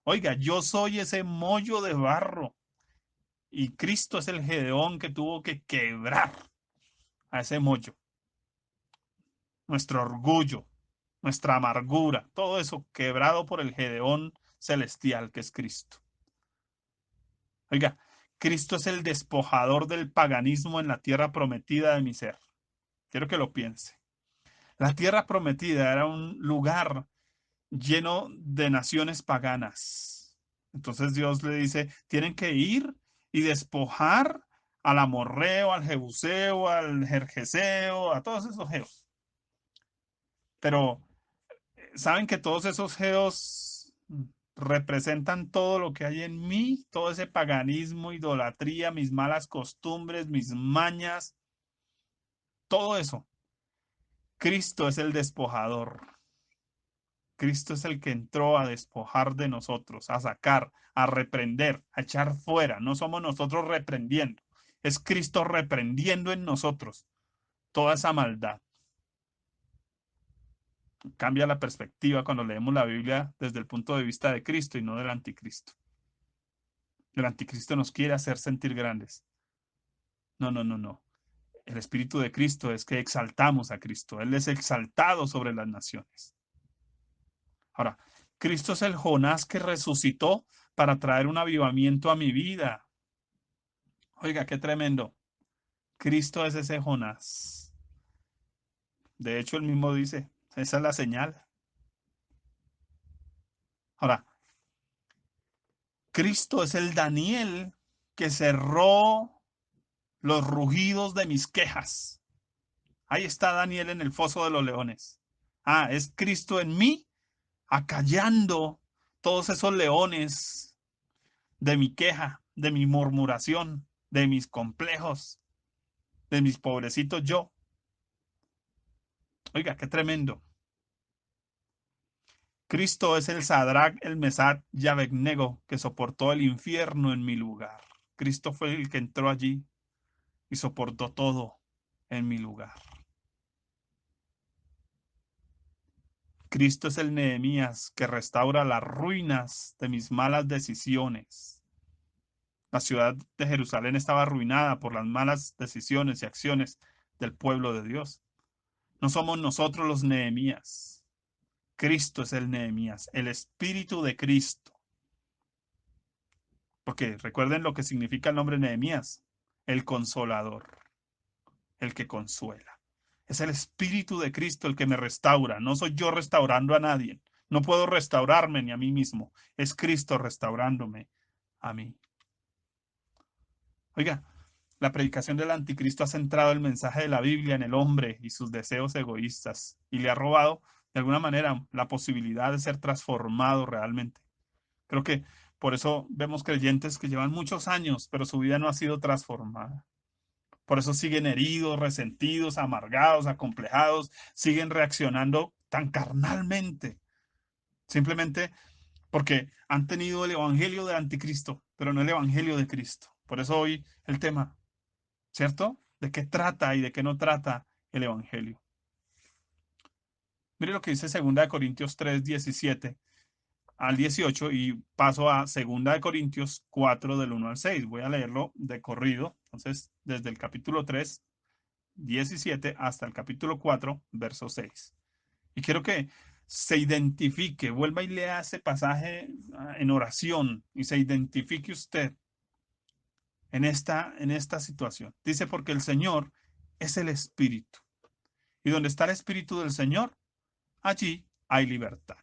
Oiga, yo soy ese mollo de barro y Cristo es el Gedeón que tuvo que quebrar a ese mollo. Nuestro orgullo, nuestra amargura, todo eso quebrado por el Gedeón celestial que es Cristo. Oiga, Cristo es el despojador del paganismo en la tierra prometida de mi ser. Quiero que lo piense. La tierra prometida era un lugar lleno de naciones paganas. Entonces Dios le dice, tienen que ir y despojar al amorreo, al jebuseo, al jerjeseo, a todos esos geos. Pero saben que todos esos geos representan todo lo que hay en mí, todo ese paganismo, idolatría, mis malas costumbres, mis mañas, todo eso. Cristo es el despojador. Cristo es el que entró a despojar de nosotros, a sacar, a reprender, a echar fuera. No somos nosotros reprendiendo, es Cristo reprendiendo en nosotros toda esa maldad. Cambia la perspectiva cuando leemos la Biblia desde el punto de vista de Cristo y no del anticristo. El anticristo nos quiere hacer sentir grandes. No, no, no, no. El espíritu de Cristo es que exaltamos a Cristo. Él es exaltado sobre las naciones. Ahora, Cristo es el Jonás que resucitó para traer un avivamiento a mi vida. Oiga, qué tremendo. Cristo es ese Jonás. De hecho, él mismo dice, esa es la señal. Ahora, Cristo es el Daniel que cerró los rugidos de mis quejas. Ahí está Daniel en el foso de los leones. Ah, es Cristo en mí, acallando todos esos leones de mi queja, de mi murmuración, de mis complejos, de mis pobrecitos yo. Oiga, qué tremendo. Cristo es el Sadrach, el Mesach y Abednego que soportó el infierno en mi lugar. Cristo fue el que entró allí y soportó todo en mi lugar. Cristo es el Nehemías que restaura las ruinas de mis malas decisiones. La ciudad de Jerusalén estaba arruinada por las malas decisiones y acciones del pueblo de Dios. No somos nosotros los Nehemías. Cristo es el Nehemías, el Espíritu de Cristo. Porque recuerden lo que significa el nombre Nehemías, el consolador, el que consuela. Es el Espíritu de Cristo el que me restaura. No soy yo restaurando a nadie. No puedo restaurarme ni a mí mismo. Es Cristo restaurándome a mí. Oiga, la predicación del anticristo ha centrado el mensaje de la Biblia en el hombre y sus deseos egoístas y le ha robado de alguna manera la posibilidad de ser transformado realmente. Creo que por eso vemos creyentes que llevan muchos años, pero su vida no ha sido transformada. Por eso siguen heridos, resentidos, amargados, acomplejados, siguen reaccionando tan carnalmente, simplemente porque han tenido el evangelio del anticristo, pero no el evangelio de Cristo. Por eso hoy el tema, ¿cierto? ¿De qué trata y de qué no trata el evangelio? Mire lo que dice 2 Corintios 3, 17 al 18 y paso a 2 Corintios 4 del 1 al 6. Voy a leerlo de corrido. Entonces, desde el capítulo 3, 17 hasta el capítulo 4, verso 6. Y quiero que se identifique, vuelva y lea ese pasaje en oración y se identifique usted en esta situación. Dice, porque el Señor es el Espíritu. Y donde está el Espíritu del Señor, allí hay libertad.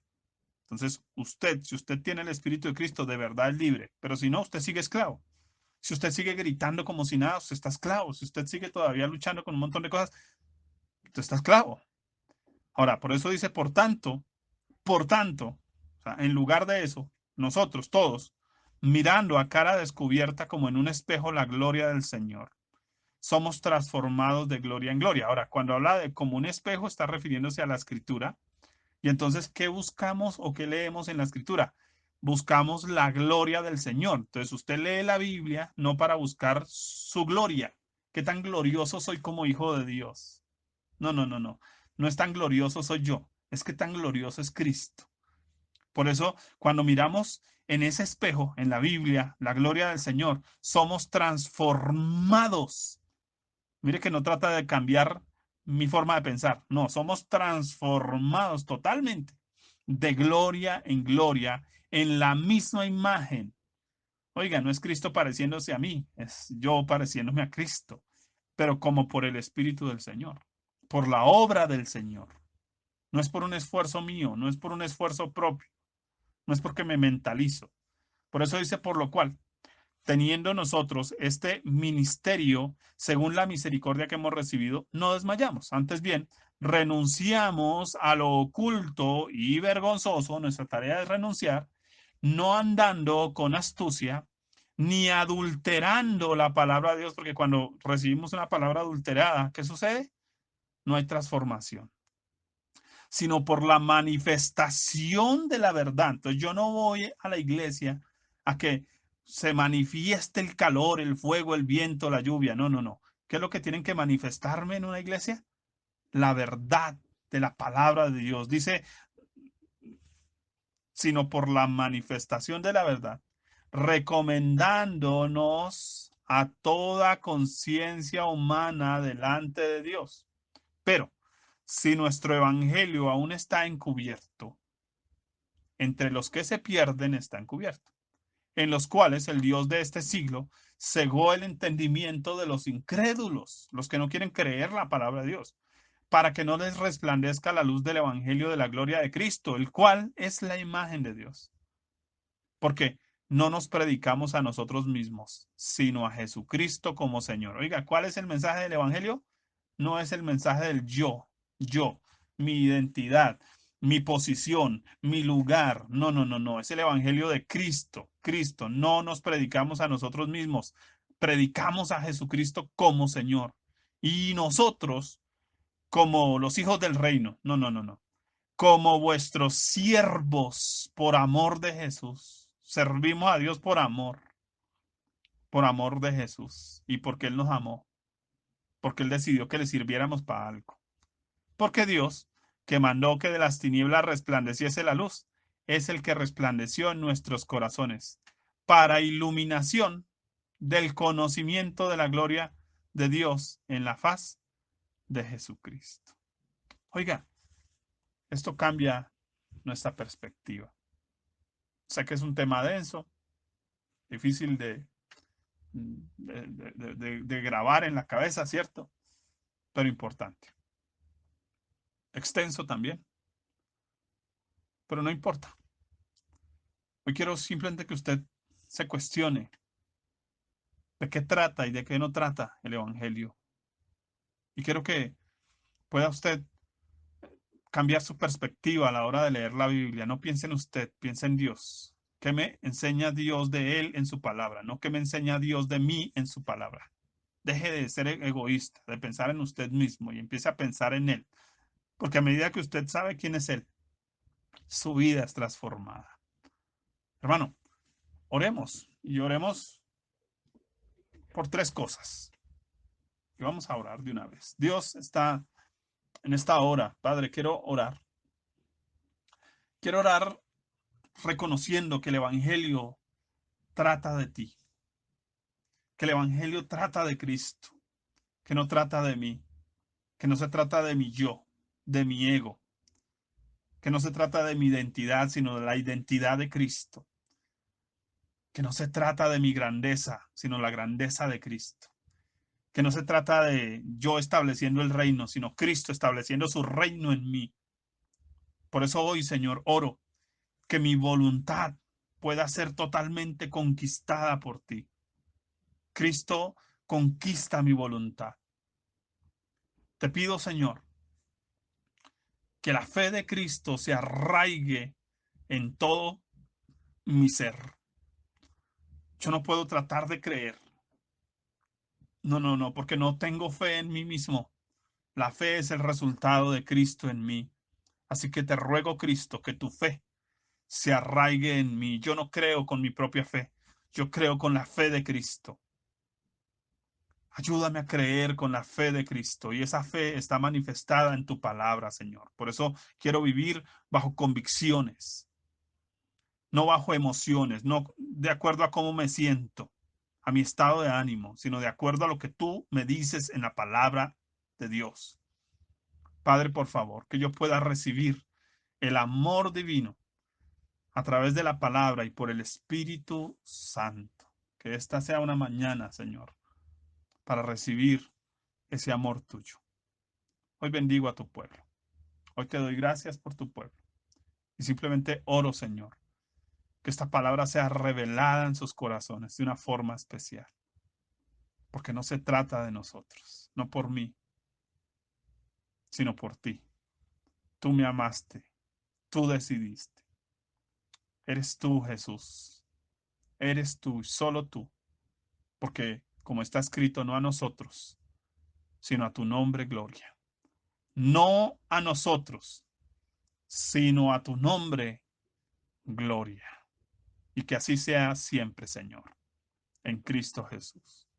Entonces, usted, si usted tiene el Espíritu de Cristo, de verdad es libre. Pero si no, usted sigue esclavo. Si usted sigue gritando como si nada, usted está esclavo. Si usted sigue todavía luchando con un montón de cosas, usted está esclavo. Ahora, por eso dice, por tanto, o sea, en lugar de eso, nosotros todos mirando a cara descubierta como en un espejo la gloria del Señor. Somos transformados de gloria en gloria. Ahora, cuando habla de como un espejo, está refiriéndose a la escritura. Y entonces, ¿qué buscamos o qué leemos en la escritura? Buscamos la gloria del Señor. Entonces, usted lee la Biblia no para buscar su gloria. ¿Qué tan glorioso soy como hijo de Dios? No, no, no, no. No es tan glorioso soy yo. Es que tan glorioso es Cristo. Por eso, cuando miramos en ese espejo, en la Biblia, la gloria del Señor, somos transformados. Mire que no trata de cambiar mi forma de pensar. No, somos transformados totalmente de gloria en gloria en la misma imagen. Oiga, no es Cristo pareciéndose a mí, es yo pareciéndome a Cristo, pero como por el Espíritu del Señor, por la obra del Señor. No es por un esfuerzo mío, no es por un esfuerzo propio, no es porque me mentalizo. Por eso dice, por lo cual, teniendo nosotros este ministerio, según la misericordia que hemos recibido, no desmayamos. Antes bien, renunciamos a lo oculto y vergonzoso. Nuestra tarea es renunciar, no andando con astucia, ni adulterando la palabra de Dios, porque cuando recibimos una palabra adulterada, ¿qué sucede? No hay transformación, sino por la manifestación de la verdad. Entonces yo no voy a la iglesia a que se manifieste el calor, el fuego, el viento, la lluvia. No, no, no. ¿Qué es lo que tienen que manifestarme en una iglesia? La verdad de la palabra de Dios. Dice, sino por la manifestación de la verdad, recomendándonos a toda conciencia humana delante de Dios. Pero si nuestro evangelio aún está encubierto, entre los que se pierden está encubierto, en los cuales el Dios de este siglo cegó el entendimiento de los incrédulos, los que no quieren creer la palabra de Dios, para que no les resplandezca la luz del evangelio de la gloria de Cristo, el cual es la imagen de Dios. Porque no nos predicamos a nosotros mismos, sino a Jesucristo como Señor. Oiga, ¿cuál es el mensaje del evangelio? No es el mensaje del yo, mi identidad, mi posición, mi lugar. No, no, no, no. Es el evangelio de Cristo. Cristo. No nos predicamos a nosotros mismos. Predicamos a Jesucristo como Señor. Y nosotros, como los hijos del reino. No, no, no, no. Como vuestros siervos por amor de Jesús. Servimos a Dios por amor de Jesús y porque Él nos amó, porque Él decidió que le sirviéramos para algo. Porque Dios, que mandó que de las tinieblas resplandeciese la luz, es el que resplandeció en nuestros corazones, para iluminación del conocimiento de la gloria de Dios en la faz de Jesucristo. Oiga, esto cambia nuestra perspectiva. Sé que es un tema denso, difícil de grabar en la cabeza, ¿cierto? Pero importante. Extenso también, pero no importa. Hoy quiero simplemente que usted se cuestione de qué trata y de qué no trata el Evangelio. Y quiero que pueda usted cambiar su perspectiva a la hora de leer la Biblia. No piense en usted, piense en Dios. ¿Qué me enseña Dios de Él en su palabra? No que me enseña Dios de mí en su palabra. Deje de ser egoísta, de pensar en usted mismo y empiece a pensar en Él. Porque a medida que usted sabe quién es Él, su vida es transformada. Hermano, oremos y oremos por tres cosas. Y vamos a orar de una vez. Dios está en esta hora. Padre, quiero orar. Quiero orar reconociendo que el Evangelio trata de ti, que el Evangelio trata de Cristo, que no trata de mí, que no se trata de mi yo, de mi ego, que no se trata de mi identidad, sino de la identidad de Cristo, que no se trata de mi grandeza, sino la grandeza de Cristo, que no se trata de yo estableciendo el reino, sino Cristo estableciendo su reino en mí. Por eso hoy, Señor, oro que mi voluntad pueda ser totalmente conquistada por ti. Cristo conquista mi voluntad. Te pido, Señor, que la fe de Cristo se arraigue en todo mi ser. Yo no puedo tratar de creer. No, no, no, porque no tengo fe en mí mismo. La fe es el resultado de Cristo en mí. Así que te ruego, Cristo, que tu fe se arraigue en mí. Yo no creo con mi propia fe. Yo creo con la fe de Cristo. Ayúdame a creer con la fe de Cristo y esa fe está manifestada en tu palabra, Señor. Por eso quiero vivir bajo convicciones, no bajo emociones, no de acuerdo a cómo me siento, a mi estado de ánimo, sino de acuerdo a lo que tú me dices en la palabra de Dios. Padre, por favor, que yo pueda recibir el amor divino a través de la palabra y por el Espíritu Santo. Que esta sea una mañana, Señor, para recibir ese amor tuyo. Hoy bendigo a tu pueblo. Hoy te doy gracias por tu pueblo. Y simplemente oro, Señor, que esta palabra sea revelada en sus corazones de una forma especial. Porque no se trata de nosotros, no por mí, sino por ti. Tú me amaste, tú decidiste. Eres tú, Jesús. Eres tú, solo tú. Porque, como está escrito, no a nosotros, sino a tu nombre, gloria. No a nosotros, sino a tu nombre, gloria. Y que así sea siempre, Señor, en Cristo Jesús.